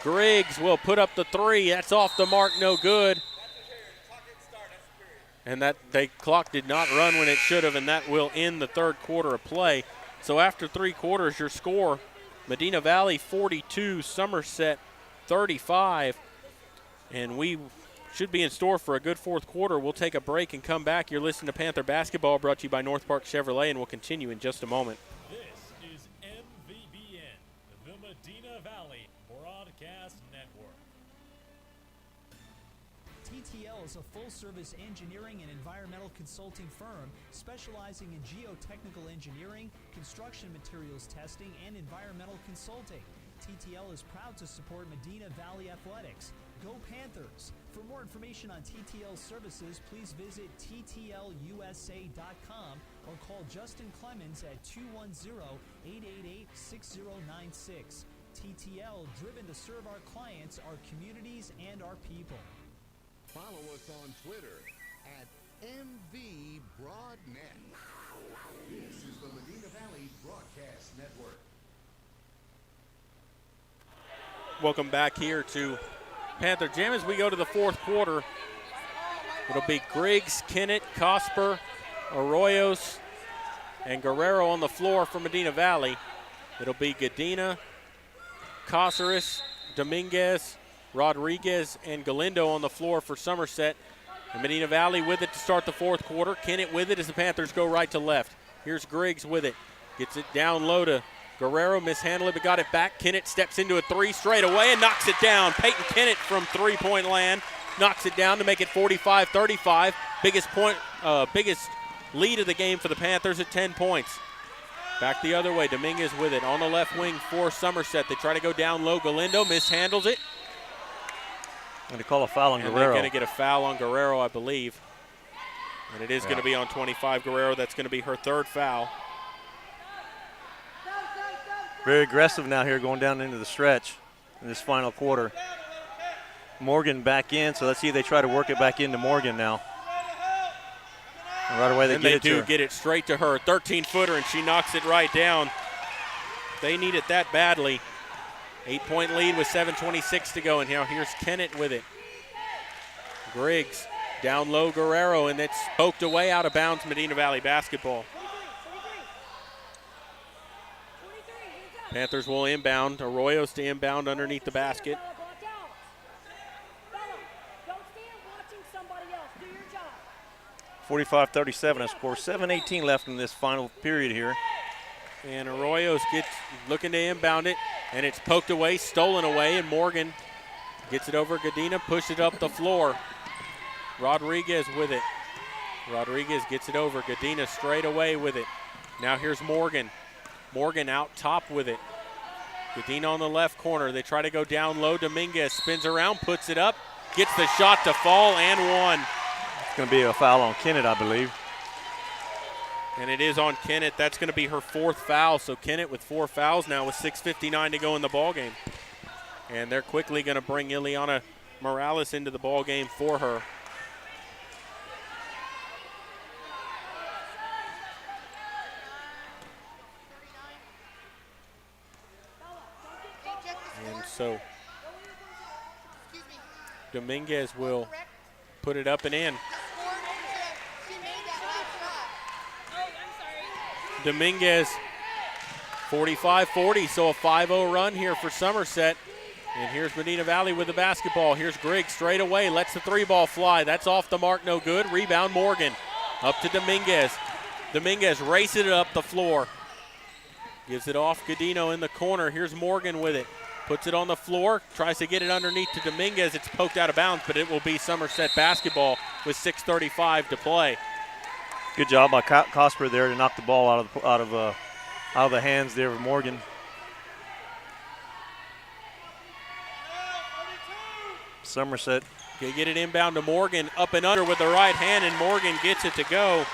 Griggs will put up the three. That's off the mark, no good. And that clock did not run when it should have, and that will end the third quarter of play. So after 3 quarters, your score, Medina Valley 42, Somerset 35. And we should be in store for a good fourth quarter. We'll take a break and come back. You're listening to Panther Basketball, brought to you by North Park Chevrolet, and we'll continue in just a moment. This is MVBN, the Medina Valley Broadcast Network. TTL is a full-service engineering and environmental consulting firm specializing in geotechnical engineering, construction materials testing, and environmental consulting. TTL is proud to support Medina Valley Athletics. Go Panthers! For more information on TTL services, please visit ttlusa.com or call Justin Clemens at 210-888-6096. TTL, driven to serve our clients, our communities, and our people. Follow us on Twitter at MVBroadNet. This is the Medina Valley Broadcast Network. Welcome back here to Panther Jam as we go to the fourth quarter. It'll be Griggs, Kennett, Cosper, Arroyos, and Guerrero on the floor for Medina Valley. It'll be Gadina, Caceres, Dominguez, Rodriguez, and Galindo on the floor for Somerset. And Medina Valley with it to start the fourth quarter. Kennett with it as the Panthers go right to left. Here's Griggs with it. Gets it down low to Guerrero, mishandled it, but got it back. Kennett steps into a three straight away and knocks it down. Peyton Kennett from three-point land knocks it down to make it 45-35. Biggest lead of the game for the Panthers at 10 points. Back the other way, Dominguez with it on the left wing for Somerset. They try to go down low. Galindo mishandles it. Going to call a foul on and Guerrero. They're going to get a foul on Guerrero, I believe. And it is going to be on 25 Guerrero. That's going to be her third foul. Very aggressive now here going down into the stretch in this final quarter. Morgan back in, so let's see if they try to work it back into Morgan now. And right away they get it straight to her. 13-footer, and she knocks it right down. They need it that badly. 8-point lead with 7:26 to go, and now here's Kennett with it. Griggs down low, Guerrero, and it's poked away out of bounds. Medina Valley basketball. Panthers will inbound. Arroyos to inbound underneath the basket. 45-37, a score. 7:18 left in this final period here. And Arroyos gets looking to inbound it, and it's poked away, stolen away, and Morgan gets it over Gadina, pushes it up the floor. Rodriguez with it. Rodriguez gets it over. Gadina straight away with it. Now here's Morgan. Morgan out top with it. Gadina on the left corner. They try to go down low. Dominguez spins around, puts it up, gets the shot to fall, and one. It's going to be a foul on Kennett, I believe. And it is on Kennett. That's going to be her fourth foul. So Kennett with 4 fouls now with 6:59 to go in the ballgame. And they're quickly going to bring Ileana Morales into the ballgame for her. And so Dominguez will put it up and in. Dominguez 45-40, so a 5-0 run here for Somerset. And here's Medina Valley with the basketball. Here's Griggs straight away, lets the 3-ball fly. That's off the mark, no good. Rebound Morgan. Up to Dominguez. Dominguez racing it up the floor. Gives it off Gadino in the corner. Here's Morgan with it. Puts it on the floor, tries to get it underneath to Dominguez. It's poked out of bounds, but it will be Somerset basketball with 6:35 to play. Good job by Cosper there to knock the ball out of the hands there of Morgan. Somerset. They get it inbound to Morgan, up and under with the right hand, and Morgan gets it to go.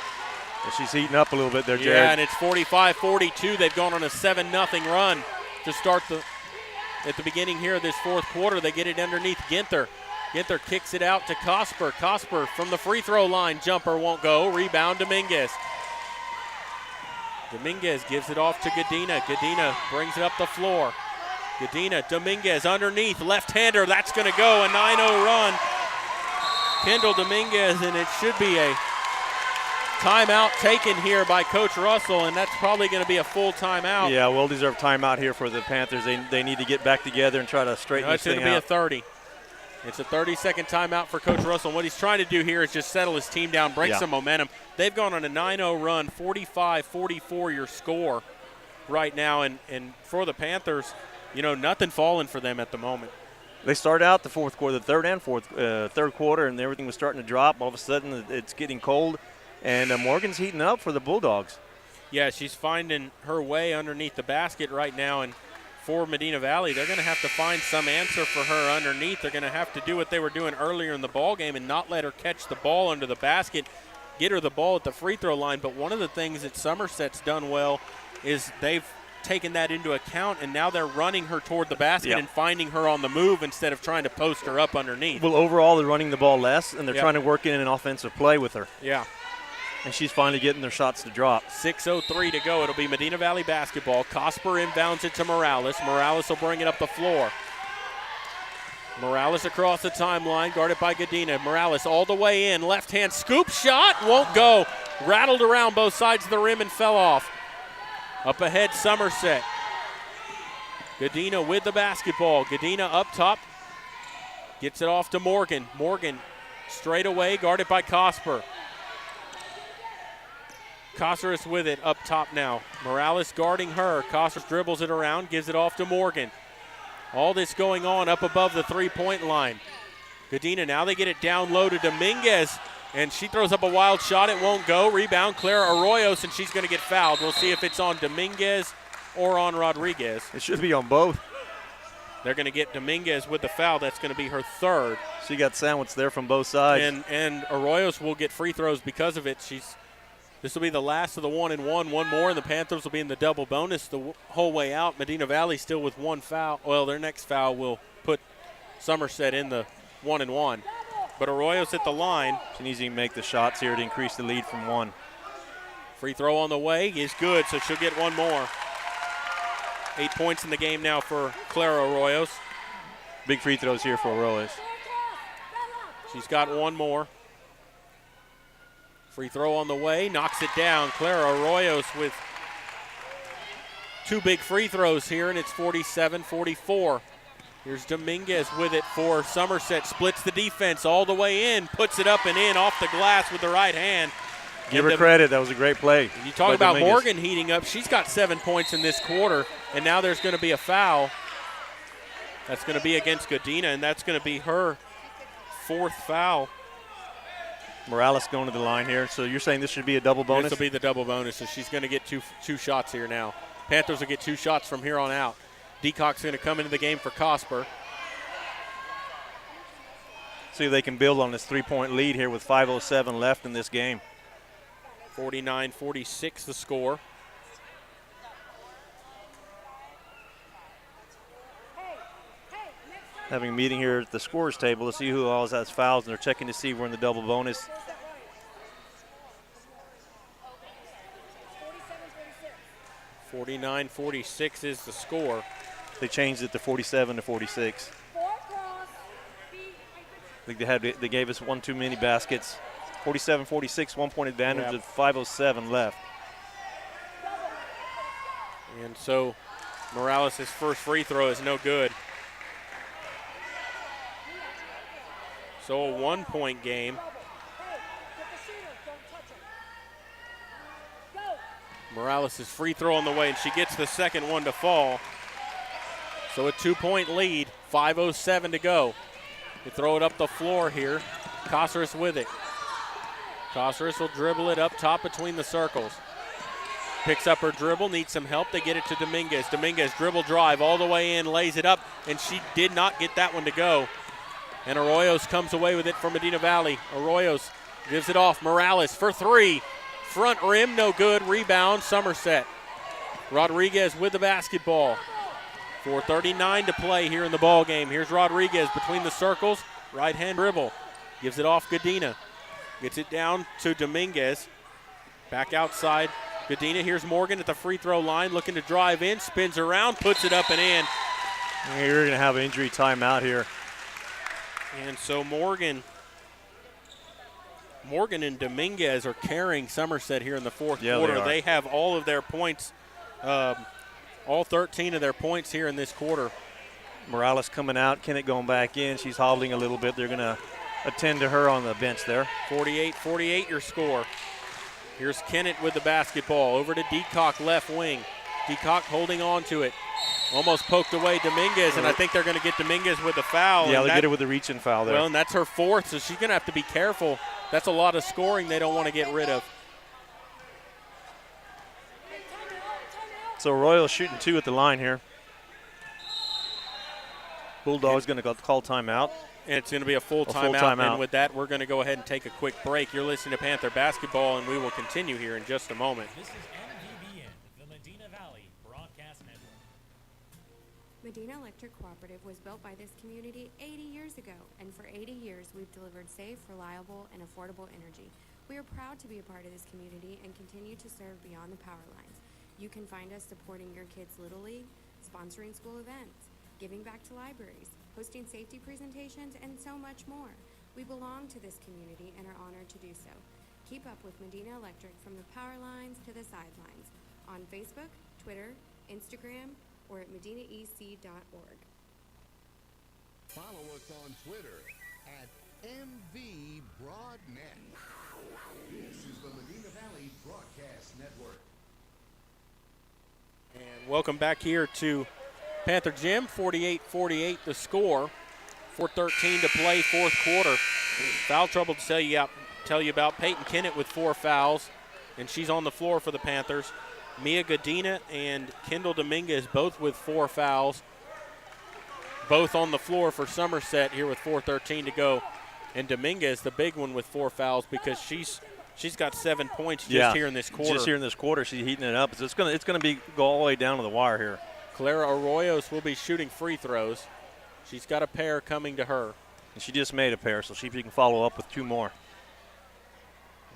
And she's heating up a little bit there, Jared. Yeah, and it's 45-42. They've gone on a 7-0 run to start at the beginning here of this fourth quarter. They get it underneath Ginther. Ginther kicks it out to Cosper. Cosper from the free throw line. Jumper won't go. Rebound Dominguez. Dominguez gives it off to Gadina. Gadina brings it up the floor. Gadina, Dominguez underneath. Left-hander. That's going to go. A 9-0 run. Kendall Dominguez, and it should be a timeout taken here by Coach Russell, and that's probably going to be a full timeout. Yeah, well-deserved timeout here for the Panthers. They need to get back together and try to straighten this thing out. It's going to be a 30. It's a 30-second timeout for Coach Russell. And what he's trying to do here is just settle his team down, bring some momentum. They've gone on a 9-0 run, 45-44 your score right now. And for the Panthers, nothing falling for them at the moment. They started out the fourth quarter, the third quarter, and everything was starting to drop. All of a sudden, it's getting cold. And Morgan's heating up for the Bulldogs. Yeah, she's finding her way underneath the basket right now. And for Medina Valley, they're going to have to find some answer for her underneath. They're going to have to do what they were doing earlier in the ball game and not let her catch the ball under the basket, get her the ball at the free throw line. But one of the things that Somerset's done well is they've taken that into account, and now they're running her toward the basket and finding her on the move instead of trying to post her up underneath. Well, overall, they're running the ball less, and they're trying to work in an offensive play with her. Yeah. And she's finally getting their shots to drop. 6:03 to go. It'll be Medina Valley basketball. Cosper inbounds it to Morales. Morales will bring it up the floor. Morales across the timeline, guarded by Gadina. Morales all the way in. Left-hand scoop shot. Won't go. Rattled around both sides of the rim and fell off. Up ahead, Somerset. Gadina with the basketball. Gadina up top. Gets it off to Morgan. Morgan straight away, guarded by Cosper. Cosper with it up top now. Morales guarding her. Cosper dribbles it around, gives it off to Morgan. All this going on up above the three-point line. Gadina, now they get it down low to Dominguez, and she throws up a wild shot. It won't go. Rebound, Clara Arroyos, and she's going to get fouled. We'll see if it's on Dominguez or on Rodriguez. It should be on both. They're going to get Dominguez with the foul. That's going to be her third. She got sandwiched there from both sides. And Arroyos will get free throws because of it. This will be the last of the 1-and-1. One more, and the Panthers will be in the double bonus the whole way out. Medina Valley still with one foul. Well, their next foul will put Somerset in the 1-and-1. But Arroyo's at the line. She needs to make the shots here to increase the lead from one. Free throw on the way is good, so she'll get one more. 8 points in the game now for Clara Arroyos. Big free throws here for Arroyos. She's got one more. Free throw on the way, knocks it down. Clara Arroyos with two big free throws here, and it's 47-44. Here's Dominguez with it for Somerset. Splits the defense all the way in, puts it up and in off the glass with the right hand. Give her credit. That was a great play. You talk about Morgan heating up. She's got 7 points in this quarter, and now there's going to be a foul. That's going to be against Gadina, and that's going to be her fourth foul. Morales going to the line here. So you're saying this should be a double bonus? This will be the double bonus, so she's going to get two shots here now. Panthers will get 2 shots from here on out. Deacock's going to come into the game for Cosper. See if they can build on this 3-point lead here with 5:07 left in this game. 49-46 the score. Having a meeting here at the scorers table to see who always has fouls, and they're checking to see if we're in the double bonus. $49-46 is the score. They changed it to 47-46. I think they gave us one too many baskets. 47-46, 1 point advantage with 5:07 left. And so Morales' first free throw is no good. So a 1-point game. Morales' free throw on the way, and she gets the second one to fall. So a 2-point lead, 5:07 to go. They throw it up the floor here. Caceres with it. Caceres will dribble it up top between the circles. Picks up her dribble, needs some help. They get it to Dominguez. Dominguez dribble drive all the way in, lays it up, and she did not get that one to go. and Arroyos comes away with it for Medina Valley. Arroyos gives it off. Morales for three. Front rim, no good. Rebound, Somerset. Rodriguez with the basketball. 4:39 to play here in the ball game. Here's Rodriguez between the circles. Right hand dribble. Gives it off Godina. Gets it down to Dominguez. Back outside. Godina. Here's Morgan at the free throw line looking to drive in. Spins around, puts it up and in. You're going to have an injury timeout here. And so Morgan and Dominguez are carrying Somerset here in the fourth quarter. They have all of their points, all 13 of their points here in this quarter. Morales coming out, Kennett going back in. She's hobbling a little bit. They're going to attend to her on the bench there. 48-48 your score. Here's Kennett with the basketball. Over to Decock, left wing. Decock holding on to it. Almost poked away Dominguez, and I think they're going to get Dominguez with the foul. Yeah, they'll get it with the reach and foul there. Well, and that's her fourth, so she's going to have to be careful. That's a lot of scoring they don't want to get rid of. So Royal shooting two at the line here. Bulldogs going to call timeout. And it's going to be a full timeout. And with that, we're going to go ahead and take a quick break. You're listening to Panther Basketball, and we will continue here in just a moment. This is MVBN, the Medina Valley Broadcast Network. Medina Electric Cooperative was built by this community 80 years ago, and for 80 years we've delivered safe, reliable, and affordable energy. We are proud to be a part of this community and continue to serve beyond the power lines. You can find us supporting your kids' Little League, sponsoring school events, giving back to libraries, hosting safety presentations, and so much more. We belong to this community and are honored to do so. Keep up with Medina Electric from the power lines to the sidelines on Facebook, Twitter, Instagram, or at medinaec.org. Follow us on Twitter at MVBroadNet. This is the Medina Valley Broadcast Network. And welcome back here to Panther Gym. 48-48 the score. 4:13 to play, fourth quarter. Foul trouble to tell you about. Peyton Kennett with 4 fouls, and she's on the floor for the Panthers. Mia Godina and Kendall Dominguez both with 4 fouls, both on the floor for Somerset here with 4:13 to go. And Dominguez, the big one, with 4 fouls because she's got 7 points just here in this quarter. Just here in this quarter, she's heating it up. So it's gonna go all the way down to the wire here. Clara Arroyos will be shooting free throws. She's got a pair coming to her. And she just made a pair, so see if she can follow up with 2 more.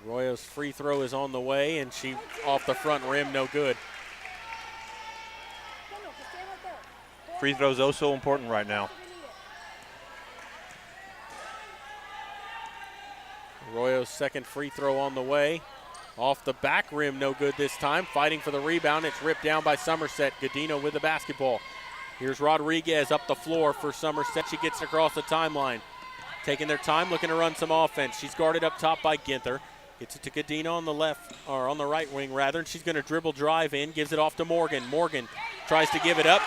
Arroyo's free throw is on the way, and she off the front rim, no good. Free throws oh so important right now. Arroyo's second free throw on the way. Off the back rim, no good this time. Fighting for the rebound. It's ripped down by Somerset. Godino with the basketball. Here's Rodriguez up the floor for Somerset. She gets across the timeline. Taking their time, looking to run some offense. She's guarded up top by Ginther. Gets it to Godino on the left, or on the right wing rather, and she's going to dribble drive in. Gives it off to Morgan. Morgan tries to give it up,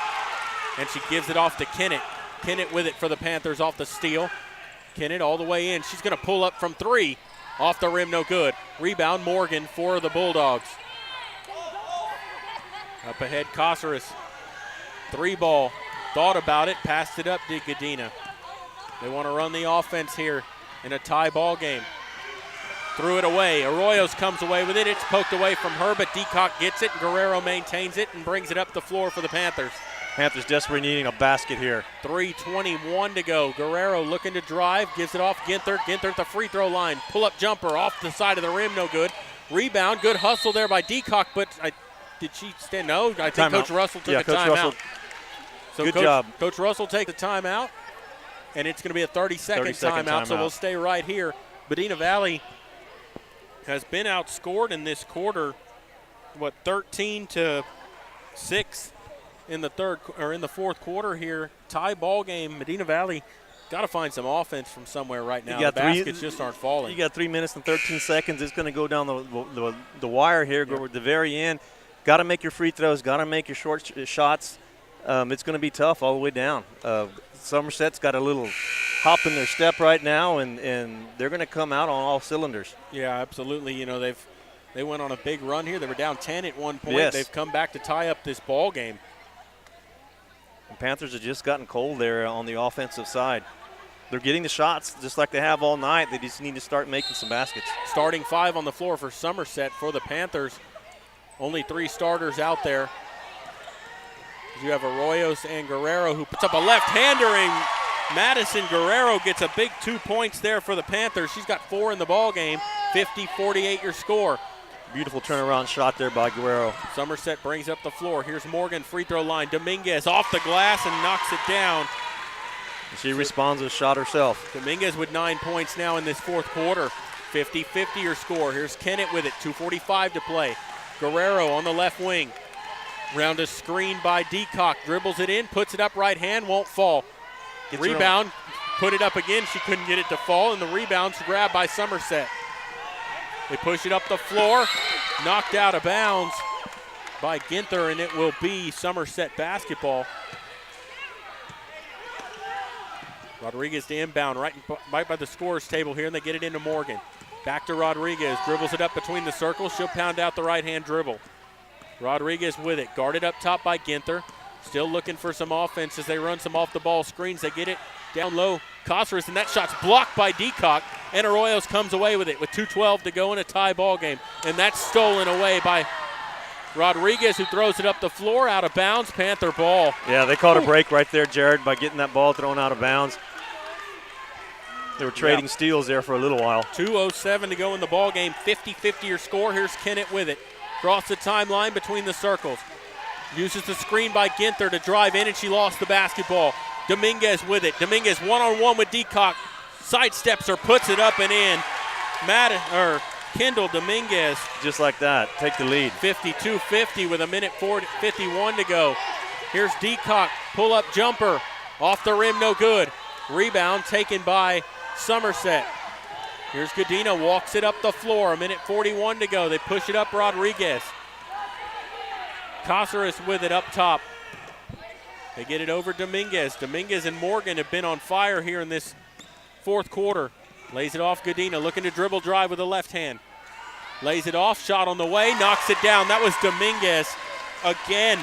and she gives it off to Kennett. Kennett with it for the Panthers off the steal. Kennett all the way in. She's going to pull up from 3. Off the rim, no good. Rebound, Morgan for the Bulldogs. Up ahead, Caceres. 3 ball. Thought about it, passed it up to Godina. They want to run the offense here in a tie ball game. Threw it away. Arroyos comes away with it. It's poked away from her, but Decock gets it, and Guerrero maintains it and brings it up the floor for the Panthers. Panthers desperately needing a basket here. 3:21 to go. Guerrero looking to drive, gives it off Ginther. Ginther at the free throw line. Pull-up jumper off the side of the rim, no good. Rebound, good hustle there by Decock, but did she stand? No, I think Coach Russell took a timeout. So good job. Coach Russell takes the timeout, and it's going to be a 30-second timeout, so we'll stay right here. Medina Valley has been outscored in this quarter, 13-6 in the fourth quarter here. Tie ball game. Medina Valley got to find some offense from somewhere right now. The baskets just aren't falling. You got 3 minutes and 13 seconds. It's going to go down the wire here. Go at the very end. Got to make your free throws. Got to make your short shots. It's going to be tough all the way down. Somerset's got a little hop in their step right now, and they're going to come out on all cylinders. Yeah, absolutely. You know, they went on a big run here. They were down 10 at one point. Yes. They've come back to tie up this ball game. The Panthers have just gotten cold there on the offensive side. They're getting the shots just like they have all night. They just need to start making some baskets. Starting 5 on the floor for Somerset. For the Panthers, only 3 starters out there. You have Arroyos and Guerrero, who puts up a left-hander, and Madison Guerrero gets a big 2 points there for the Panthers. She's got 4 in the ball game. 50-48 your score. Beautiful turnaround shot there by Guerrero. Somerset brings up the floor. Here's Morgan, free throw line. Dominguez off the glass and knocks it down. She responds with a shot herself. Dominguez with 9 points now in this fourth quarter. 50-50 your score. Here's Kennett with it. 2:45 to play. Guerrero on the left wing. Round a screen by Deacock. Dribbles it in, puts it up right hand, won't fall. Rebound, put it up again. She couldn't get it to fall, and the rebound's grabbed by Somerset. They push it up the floor. Knocked out of bounds by Ginther, and it will be Somerset basketball. Rodriguez to inbound right by the scorer's table here, and they get it into Morgan. Back to Rodriguez, dribbles it up between the circles. She'll pound out the right-hand dribble. Rodriguez with it, guarded up top by Ginther. Still looking for some offense as they run some off-the-ball screens. They get it down low. Cosseris, and that shot's blocked by Deacock, and Arroyos comes away with it with 2:12 to go in a tie ball game. And that's stolen away by Rodriguez, who throws it up the floor, out of bounds, Panther ball. Yeah, they caught a break right there, Jared, by getting that ball thrown out of bounds. They were trading steals there for a little while. 2:07 to go in the ball game. 50-50 your score. Here's Kennett with it. Cross the timeline between the circles. Uses the screen by Ginther to drive in, and she lost the basketball. Dominguez with it. Dominguez one-on-one with Deacock. Sidesteps her, puts it up and in. Kendall Dominguez. Just like that, take the lead. 52-50 with a minute 51 to go. Here's Deacock, pull-up jumper. Off the rim, no good. Rebound taken by Somerset. Here's Godina, walks it up the floor. A minute 41 to go. They push it up Rodriguez. Caceres with it up top. They get it over Dominguez. Dominguez and Morgan have been on fire here in this fourth quarter. Lays it off Godina, looking to dribble drive with the left hand. Lays it off, shot on the way, knocks it down. That was Dominguez again.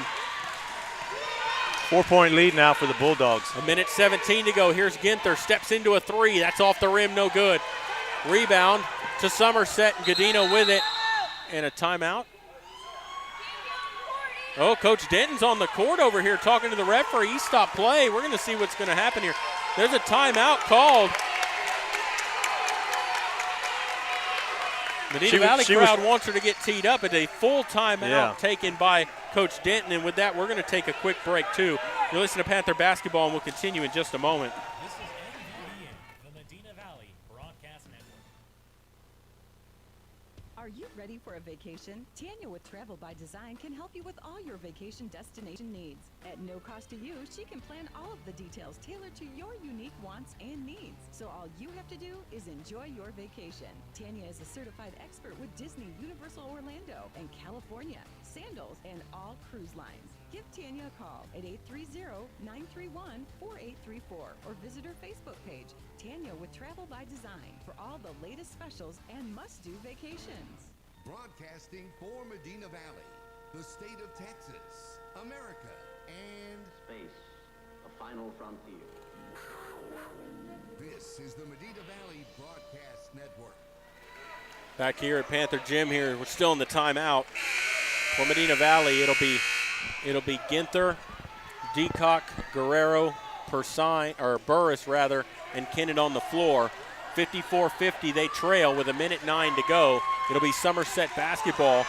4-point lead now for the Bulldogs. A minute 17 to go. Here's Ginther, steps into a three. That's off the rim, no good. Rebound to Somerset, and Godina with it. And a timeout. Oh, Coach Denton's on the court over here talking to the referee. He stopped play. We're going to see what's going to happen here. There's a timeout called. Medina Valley crowd wants her to get teed up. It's a full timeout taken by Coach Denton. And with that, we're going to take a quick break, too. You'll listen to Panther basketball, and we'll continue in just a moment. This is MVBN, the Medina Valley Broadcast Network. Are you ready for a vacation? Tanya with Travel by Design can help you with all your vacation destination needs. At no cost to you, she can plan all of the details tailored to your unique wants and needs. So all you have to do is enjoy your vacation. Tanya is a certified expert with Disney, Universal Orlando, and California, Sandals, and all cruise lines. Give Tanya a call at 830-931-4834 or visit her Facebook page, Tanya with Travel by Design, for all the latest specials and must-do vacations. Broadcasting for Medina Valley, the state of Texas, America, and space, a final frontier. This is the Medina Valley Broadcast Network. Back here at Panther Gym here, we're still in the timeout. For Medina Valley, it'll be Ginther, Deacock, Guerrero, Burris rather, and Kennett on the floor. 54-50, they trail with a minute 9 to go. It'll be Somerset basketball.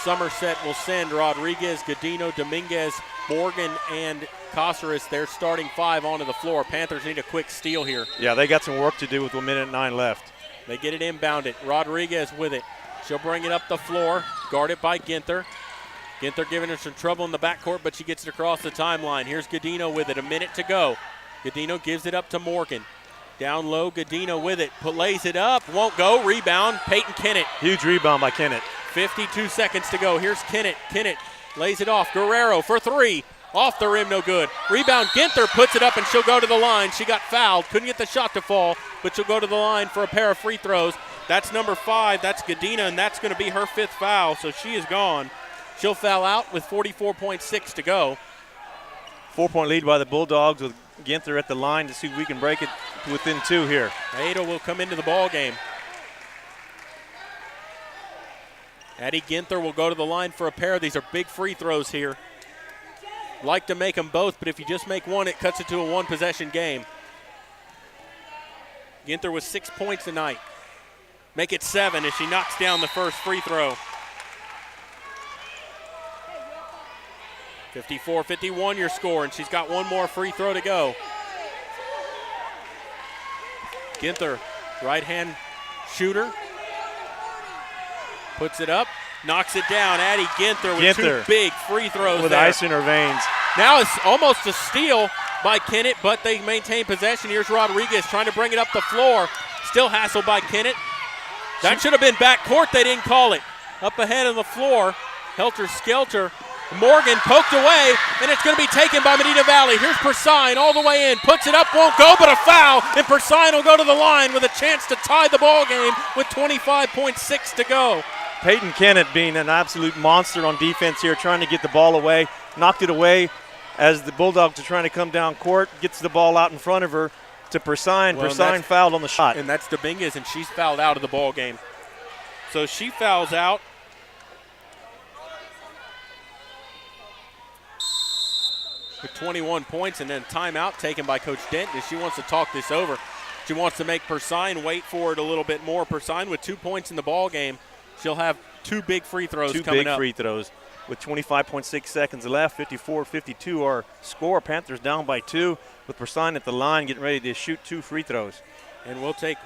Somerset will send Rodriguez, Godino, Dominguez, Morgan, and Caceres, their starting 5, onto the floor. Panthers need a quick steal here. Yeah, they got some work to do with 1 minute 9 left. They get it inbounded. Rodriguez with it. She'll bring it up the floor, guarded by Ginther. Ginther giving her some trouble in the backcourt, but she gets it across the timeline. Here's Godino with it, a minute to go. Godino gives it up to Morgan. Down low, Godino with it, lays it up, won't go, rebound, Peyton Kennett. Huge rebound by Kennett. 52 seconds to go. Here's Kennett. Kennett lays it off. Guerrero for 3. Off the rim, no good. Rebound, Ginther puts it up, and she'll go to the line. She got fouled. Couldn't get the shot to fall, but she'll go to the line for a pair of free throws. That's number 5. That's Godina, and that's going to be her 5th foul, so she is gone. She'll foul out with 44.6 to go. 4-point lead by the Bulldogs with Ginther at the line to see if we can break it. within 2 here. Ada will come into the ball game. Addie Ginther will go to the line for a pair. These are big free throws here. Like to make them both, but if you just make one, it cuts it to a one-possession game. Ginther with 6 points tonight. Make it 7 as she knocks down the first free throw. 54-51 your score, and she's got one more free throw to go. Ginther, right-hand shooter. Puts it up, knocks it down. Addie Ginther with 2 big free throws with there. ice in her veins. Now it's almost a steal by Kennett, but they maintain possession. Here's Rodriguez trying to bring it up the floor. Still hassled by Kennett. That should have been backcourt. They didn't call it. Up ahead on the floor, helter-skelter. Morgan poked away, and it's going to be taken by Medina Valley. Here's Persine all the way in. Puts it up, won't go, but a foul. And Persine will go to the line with a chance to tie the ball game with 25.6 to go. Peyton Kennett being an absolute monster on defense here, trying to get the ball away. Knocked it away as the Bulldogs are trying to come down court. Gets the ball out in front of her to Persine. Well, Persine fouled on the shot. And that's Dominguez, and she's fouled out of the ball game. So she fouls out. With 21 points, and then timeout taken by Coach Denton. She wants to talk this over. She wants to make Persine wait for it a little bit more. Persine with 2 points in the ball game. She'll have 2 big free throws coming up. 2 big free throws with 25.6 seconds left. 54-52 our score. Panthers down by 2 with Persine at the line getting ready to shoot 2 free throws. And we'll take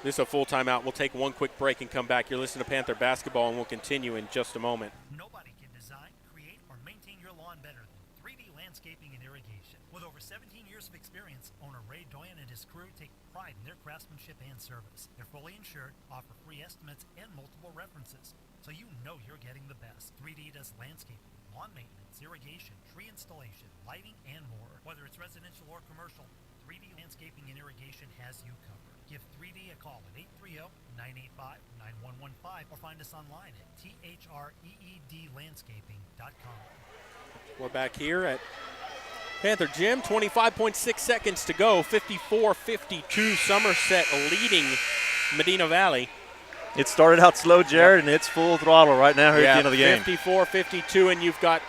this is a full timeout. We'll take one quick break and come back. You're listening to Panther basketball, and we'll continue in just a moment. Nobody can design, create, or maintain your lawn better than 3D Landscaping and Irrigation. With over 17 years of experience, owner Ray Doyen and his crew take pride in their craftsmanship and service. They're fully insured, offer free estimates, and multiple references, so you know you're getting the best. 3D does landscaping, lawn maintenance, irrigation, tree installation, lighting, and more. Whether it's residential or commercial, 3D Landscaping and Irrigation has you covered. Give 3D a call at 830-985-9115 or find us online at threedlandscaping.com. We're back here at Panther Gym. 25.6 seconds to go. 54-52 Somerset leading Medina Valley. It started out slow, Jared, and it's full throttle right now here at the end of the game. 54-52, and you've got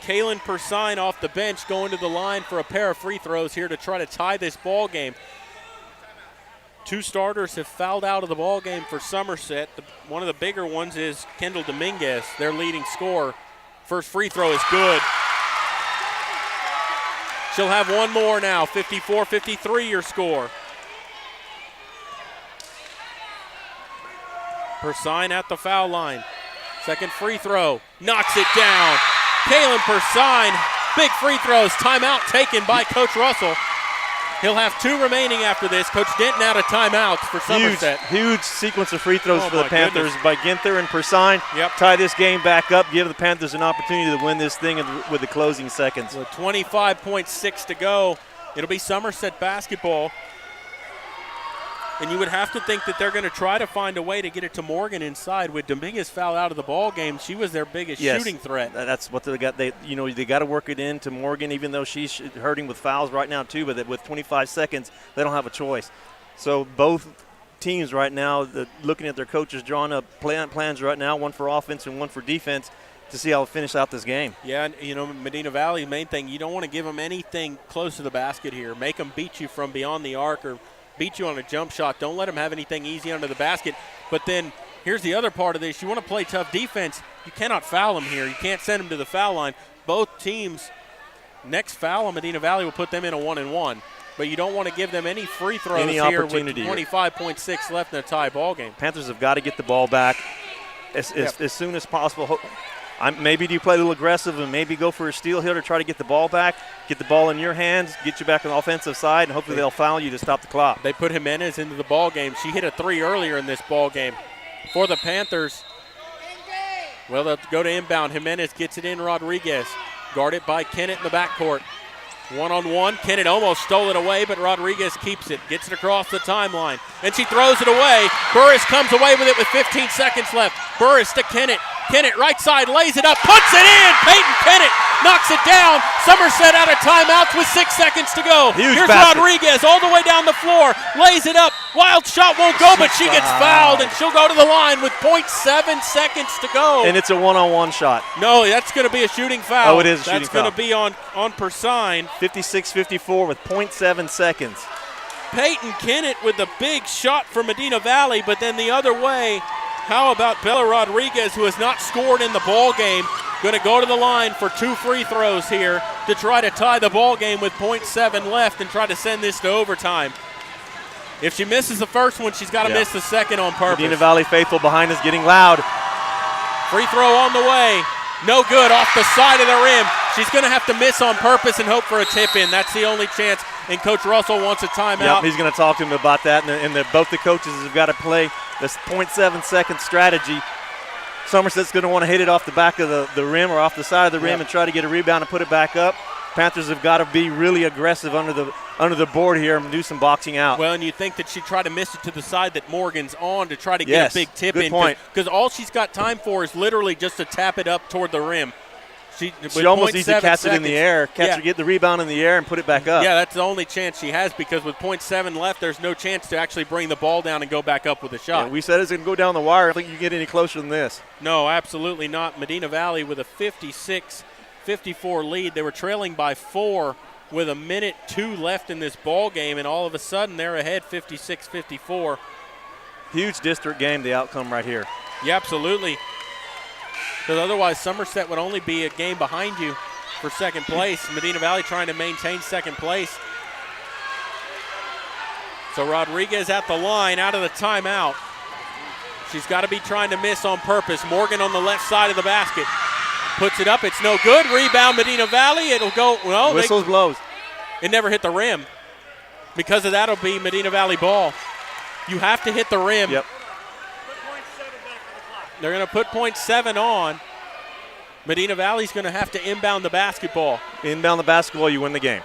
Kaylin Persine off the bench going to the line for a pair of free throws here to try to tie this ball game. 2 starters have fouled out of the ball game for Somerset. One of the bigger ones is Kendall Dominguez, their leading scorer. First free throw is good. She'll have one more now. 54-53 your score. Persine at the foul line. Second free throw. Knocks it down. Kaylin Persine. Big free throws. Timeout taken by Coach Russell. He'll have 2 remaining after this. Coach Denton out of timeouts for Somerset. Huge sequence of free throws for the Panthers by Ginther and Persine. Yep. Tie this game back up, give the Panthers an opportunity to win this thing with the closing seconds. With 25.6 to go, it'll be Somerset basketball. And you would have to think that they're going to try to find a way to get it to Morgan inside. With Dominguez foul out of the ball game, she was their biggest shooting threat. That's what they got. They got to work it into Morgan, even though she's hurting with fouls right now too. But with 25 seconds, they don't have a choice. So both teams right now, looking at their coaches, drawing up plans right now, one for offense and one for defense, to see how to finish out this game. Yeah, and Medina Valley, main thing, you don't want to give them anything close to the basket here. Make them beat you from beyond the arc or beat you on a jump shot. Don't let them have anything easy under the basket. But then here's the other part of this. You want to play tough defense. You cannot foul them here. You can't send them to the foul line. Both teams, next foul on Medina Valley will put them in a 1-and-1. But you don't want to give them any free throws here with 25.6 left in a tie ball game. Panthers have got to get the ball back as soon as possible. Maybe do you play a little aggressive and maybe go for a steal here to try to get the ball back, get the ball in your hands, get you back on the offensive side, and hopefully they'll foul you to stop the clock. They put Jimenez into the ball game. She hit a 3 earlier in this ball game. For the Panthers, well, they'll go to inbound. Jimenez gets it in. Rodriguez guarded by Kennett in the backcourt. 1-on-1. Kennett almost stole it away, but Rodriguez keeps it. Gets it across the timeline, and she throws it away. Burris comes away with it with 15 seconds left. Burris to Kennett. Kennett, right side, lays it up, puts it in. Peyton Kennett knocks it down. Somerset out of timeouts with 6 seconds to go. Huge Here's basket. Rodriguez all the way down the floor, lays it up. Wild shot won't go, but she gets fouled, and she'll go to the line with 0.7 seconds to go. And it's a one-on-one shot. No, that's going to be a shooting foul. Oh, it is a shooting foul. That's going to be on Persine. 56-54 with 0.7 seconds. Peyton Kennett with the big shot for Medina Valley, but then the other way, how about Bella Rodriguez, who has not scored in the ball game, going to go to the line for 2 free throws here to try to tie the ball game with 0.7 left and try to send this to overtime. If she misses the first one, she's got to miss the second on purpose. Medina Valley faithful behind us getting loud. Free throw on the way. No good, off the side of the rim. She's going to have to miss on purpose and hope for a tip-in. That's the only chance, and Coach Russell wants a timeout. Yep, he's going to talk to him about that, and both the coaches have got to play this 0.7-second strategy. Somerset's going to want to hit it off the back of the rim or off the side of the rim and try to get a rebound and put it back up. Panthers have got to be really aggressive under the board here and do some boxing out. Well, and you think that she'd try to miss it to the side that Morgan's on to try to get a big tip in. Good point. Because all she's got time for is literally just to tap it up toward the rim. She almost needs to catch it in the air, get the rebound in the air and put it back up. Yeah, that's the only chance she has, because with 0.7 left, there's no chance to actually bring the ball down and go back up with a shot. Yeah, we said it's going to go down the wire. I don't think you can get any closer than this. No, absolutely not. Medina Valley with a 56-54 lead. They were trailing by 4 with 1:02 left in this ball game, and all of a sudden they're ahead 56-54. Huge district game, the outcome right here. Yeah, absolutely. Because otherwise Somerset would only be a game behind you for second place. Medina Valley trying to maintain second place. So Rodriguez at the line, out of the timeout. She's got to be trying to miss on purpose. Morgan on the left side of the basket. Puts it up, it's no good. Rebound Medina Valley, it'll go, well. Whistles blows. It never hit the rim. Because of that, it'll be Medina Valley ball. You have to hit the rim. Yep. They're going to put 0.7 on. Medina Valley's going to have to inbound the basketball. Inbound the basketball, you win the game.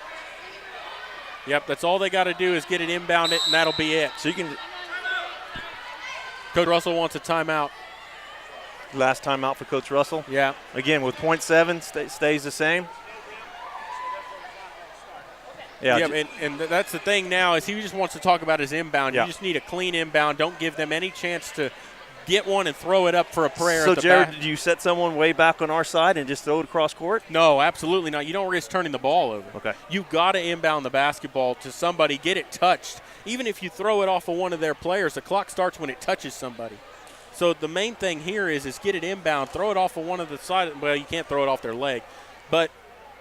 Yep, that's all they got to do is get it inbounded, and that'll be it. So you can. Coach Russell wants a timeout. Last timeout for Coach Russell. Yeah. Again, with 0.7, stays the same. Yeah, and that's the thing now is he just wants to talk about his inbound. Yeah. You just need a clean inbound. Don't give them any chance to get one and throw it up for a prayer. So, at the Jared, back. did you set someone way back on our side and just throw it across court? No, absolutely not. You don't risk turning the ball over. Okay. You got to inbound the basketball to somebody, get it touched. Even if you throw it off of one of their players, the clock starts when it touches somebody. So the main thing here is get it inbound, throw it off of one of the side. Well, you can't throw it off their leg, but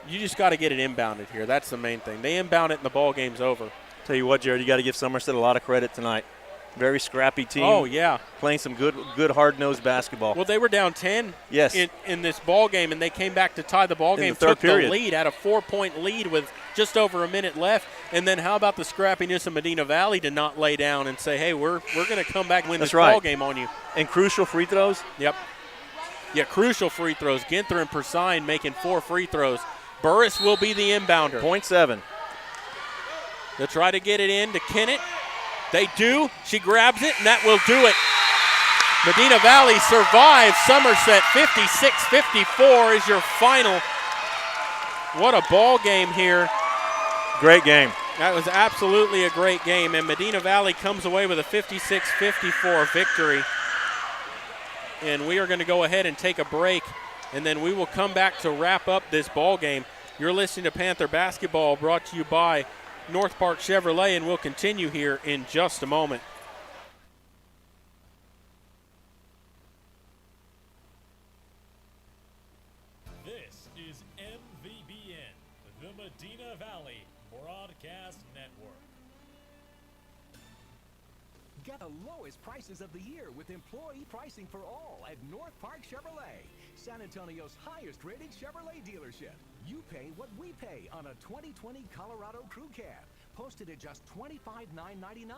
you just got to get it inbounded here. That's the main thing. They inbound it and the ball game's over. Tell you what, Jared, you got to give Somerset a lot of credit tonight. Very scrappy team. Oh, yeah. Playing some good hard-nosed basketball. Well, they were down 10 in this ball game, and they came back to tie the ball game, took the lead, had a 4-point lead with just over a minute left. And then how about the scrappiness of Medina Valley to not lay down and say, hey, we're going to come back and win this ball game on you. And crucial free throws? Yep. Yeah, crucial free throws. Ginther and Persine making 4 free throws. Burris will be the inbounder. 0.7. They'll try to get it in to Kennett. They do. She grabs it, and that will do it. Medina Valley survives. Somerset 56-54 is your final. What a ball game here. Great game. That was absolutely a great game, and Medina Valley comes away with a 56-54 victory. And we are going to go ahead and take a break, and then we will come back to wrap up this ball game. You're listening to Panther Basketball, brought to you by North Park Chevrolet, and we'll continue here in just a moment. This is MVBN, the Medina Valley Broadcast Network. Get the lowest prices of the year with employee pricing for all at North Park Chevrolet, San Antonio's highest-rated Chevrolet dealership. You pay what we pay on a 2020 Colorado Crew Cab, posted at just $25,999,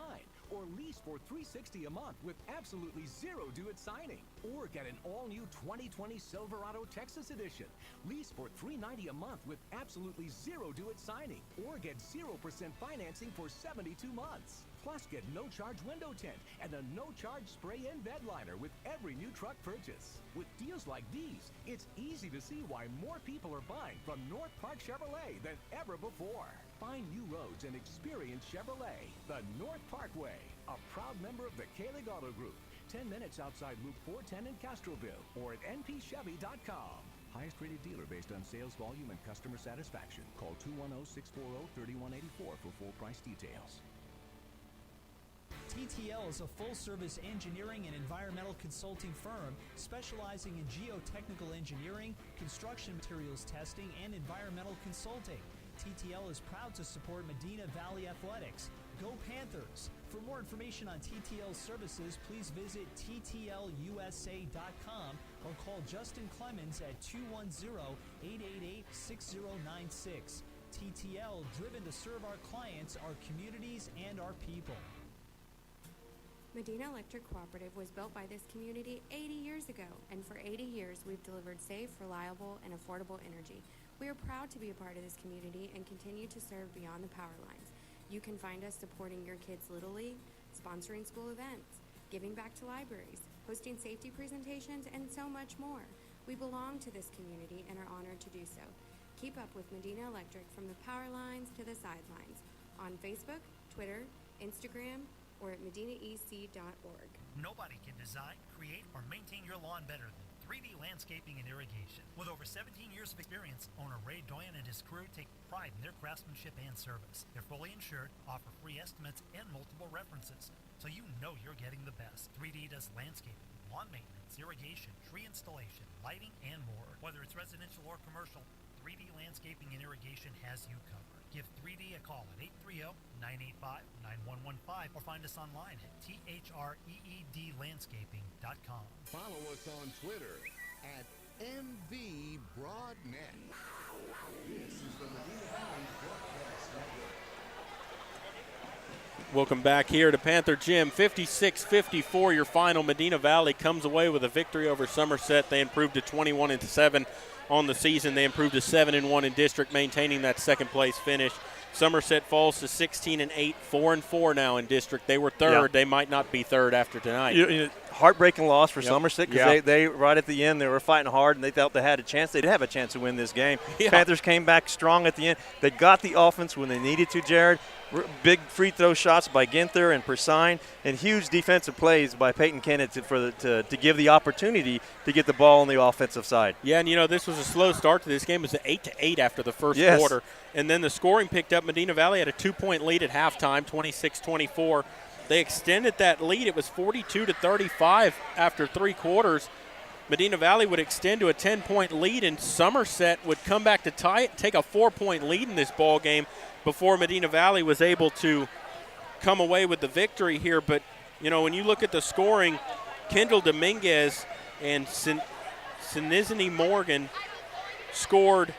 or lease for $360 a month with absolutely zero due at signing. Or get an all-new 2020 Silverado Texas Edition, lease for $390 a month with absolutely zero due at signing, or get 0% financing for 72 months. Plus, get no-charge window tint and a no-charge spray-in bed liner with every new truck purchase. With deals like these, it's easy to see why more people are buying from North Park Chevrolet than ever before. Find new roads and experience Chevrolet, the North Park Way, a proud member of the Kalig Auto Group. 10 minutes outside Loop 410 in Castroville or at npchevy.com. Highest rated dealer based on sales volume and customer satisfaction. Call 210-640-3184 for full price details. TTL is a full-service engineering and environmental consulting firm specializing in geotechnical engineering, construction materials testing, and environmental consulting. TTL is proud to support Medina Valley Athletics. Go Panthers! For more information on TTL's services, please visit ttlusa.com or call Justin Clemens at 210-888-6096. TTL, driven to serve our clients, our communities, and our people. Medina Electric Cooperative was built by this community 80 years ago, and for 80 years we've delivered safe, reliable, and affordable energy. We are proud to be a part of this community and continue to serve beyond the power lines. You can find us supporting your kids' Little League, sponsoring school events, giving back to libraries, hosting safety presentations, and so much more. We belong to this community and are honored to do so. Keep up with Medina Electric from the power lines to the sidelines on Facebook, Twitter, Instagram, or at medinaec.org. Nobody can design, create, or maintain your lawn better than 3D Landscaping and Irrigation. With over 17 years of experience, owner Ray Doyen and his crew take pride in their craftsmanship and service. They're fully insured, offer free estimates, and multiple references, so you know you're getting the best. 3D does landscaping, lawn maintenance, irrigation, tree installation, lighting, and more. Whether it's residential or commercial, 3D Landscaping and Irrigation has you covered. Give 3D a call at 830-985-9115 or find us online at threedlandscaping.com. Follow us on Twitter at MVBroadNet. This is the Medina Valley Broadcast Network. Welcome back here to Panther Gym. 56-54, your final. Medina Valley comes away with a victory over Somerset. They improved to 21-7 on the season. They improved to 7-1 in district, maintaining that second place finish. Somerset falls to 16-8, 4-4 now in district. They were third. Yeah. They might not be third after tonight. Heartbreaking loss for Somerset because they right at the end they were fighting hard and they felt they had a chance. They'd have a chance to win this game. Panthers came back strong at the end. They got the offense when they needed to, Jared. Big free throw shots by Ginther and Persine, and huge defensive plays by Peyton Kennett to give the opportunity to get the ball on the offensive side. Yeah, and this was a slow start to this game. It was 8-8 after the first quarter, and then the scoring picked up. Medina Valley had a 2-point lead at halftime, 26-24. They extended that lead. It was 42-35 after 3 quarters. Medina Valley would extend to a 10-point lead, and Somerset would come back to tie it, take a 4-point lead in this ball game before Medina Valley was able to come away with the victory here. But, when you look at the scoring, Kendall Dominguez and Sinizini Morgan scored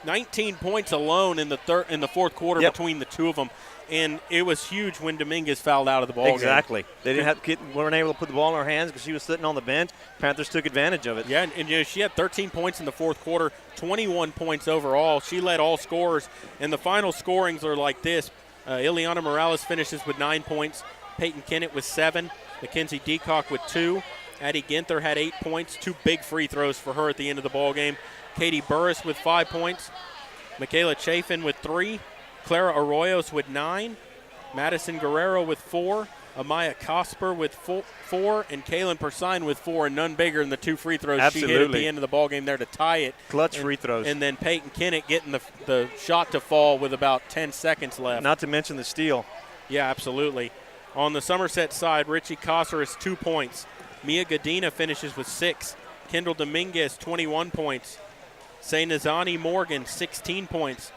19 points alone in the fourth quarter between the two of them. And it was huge when Dominguez fouled out of the ball Exactly. game. They weren't able to put the ball in her hands because she was sitting on the bench. Panthers took advantage of it. Yeah, and she had 13 points in the fourth quarter, 21 points overall. She led all scorers, and the final scorings are like this. Ileana Morales finishes with 9 points. Peyton Kennett with 7. Mackenzie Deacock with 2. Addie Ginther had 8 points. 2 big free throws for her at the end of the ball game. Katie Burris with 5 points. Michaela Chafin with 3. Clara Arroyos with 9, Madison Guerrero with 4, Amaya Cosper with 4, and Kaylin Persine with 4, and none bigger than the 2 free throws she hit at the end of the ball game there to tie it. Clutch free throws. And then Peyton Kennett getting the shot to fall with about 10 seconds left. Not to mention the steal. Yeah, absolutely. On the Somerset side, Richie Kosser has 2 points. Mia Godina finishes with 6. Kendall Dominguez, 21 points. Sainazani Morgan, 16 points.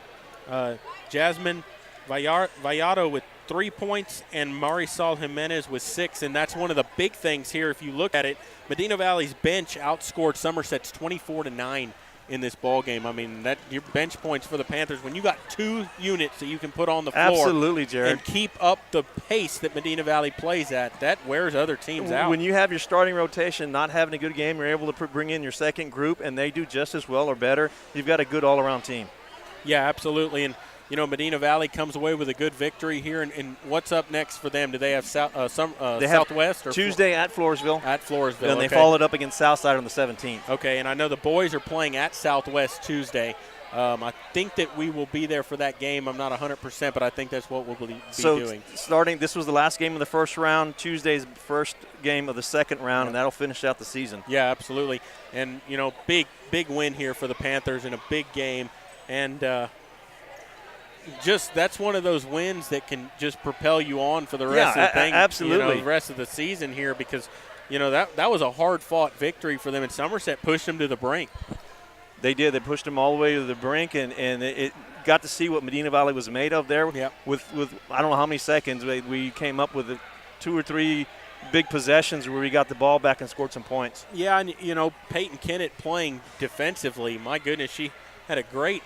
Jasmine Vallado with 3 points, and Marisol Jimenez with 6, and that's one of the big things here. If you look at it, Medina Valley's bench outscored Somerset's 24-9 in this ball game. I mean, that your bench points for the Panthers when you got 2 units that you can put on the floor. Absolutely, Jared. And keep up the pace that Medina Valley plays at. That wears other teams out. When you have your starting rotation not having a good game, you're able to bring in your second group, and they do just as well or better. You've got a good all-around team. Yeah, absolutely. And Medina Valley comes away with a good victory here. And what's up next for them? Do they have Southwest? Or Tuesday at Floresville. At Floresville, And they followed up against Southside on the 17th. Okay, and I know the boys are playing at Southwest Tuesday. I think that we will be there for that game. I'm not 100%, but I think that's what we'll be doing. This was the last game of the first round. Tuesday's first game of the second round, and that'll finish out the season. Yeah, absolutely. And, big win here for the Panthers in a big game. And that's one of those wins that can just propel you on for the rest of the thing. Absolutely. The rest of the season here because, that was a hard-fought victory for them, and Somerset pushed them to the brink. They did. They pushed them all the way to the brink, and it got to see what Medina Valley was made of there. Yep. With I don't know how many seconds, we came up with 2 or 3 big possessions where we got the ball back and scored some points. Yeah, and, Peyton Kennett playing defensively, my goodness, she had a great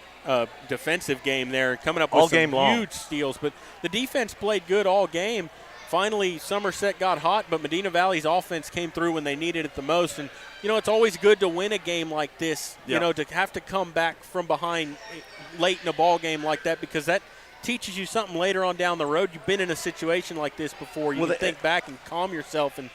defensive game there, coming up with some huge steals. But the defense played good all game. Finally, Somerset got hot, but Medina Valley's offense came through when they needed it the most. And, it's always good to win a game like this, to have to come back from behind late in a ball game like that, because that teaches you something later on down the road. You've been in a situation like this before. You can think back and calm yourself and,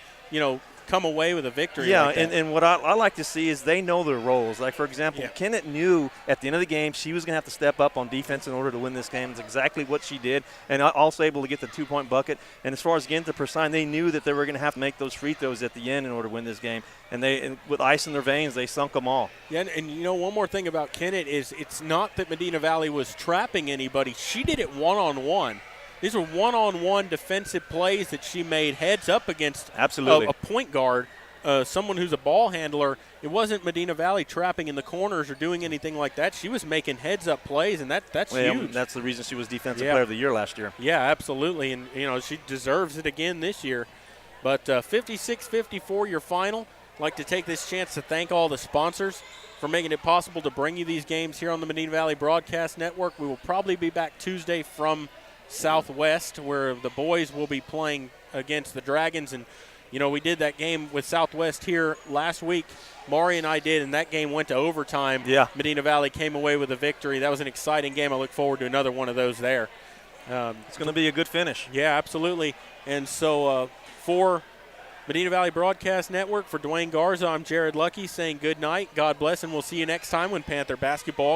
come away with a victory. Yeah, like that. and what I like to see is they know their roles. Like, for example, Kennett knew at the end of the game she was going to have to step up on defense in order to win this game. It's exactly what she did, and also able to get the 2-point bucket. And as far as getting to Persine, they knew that they were going to have to make those free throws at the end in order to win this game. And with ice in their veins, they sunk them all. Yeah, and one more thing about Kennett is it's not that Medina Valley was trapping anybody. She did it one-on-one. These were one-on-one defensive plays that she made heads up against a point guard, someone who's a ball handler. It wasn't Medina Valley trapping in the corners or doing anything like that. She was making heads-up plays, and that's huge. That's the reason she was Defensive Player of the Year last year. Yeah, absolutely, and she deserves it again this year. But 56-54, your final. I'd like to take this chance to thank all the sponsors for making it possible to bring you these games here on the Medina Valley Broadcast Network. We will probably be back Tuesday from Southwest, where the boys will be playing against the Dragons. And, we did that game with Southwest here last week. Maury and I did, and that game went to overtime. Yeah. Medina Valley came away with a victory. That was an exciting game. I look forward to another one of those there. It's going to be a good finish. Yeah, absolutely. And so for Medina Valley Broadcast Network, for Dwayne Garza, I'm Jared Lucky saying good night, God bless, and we'll see you next time when Panther basketball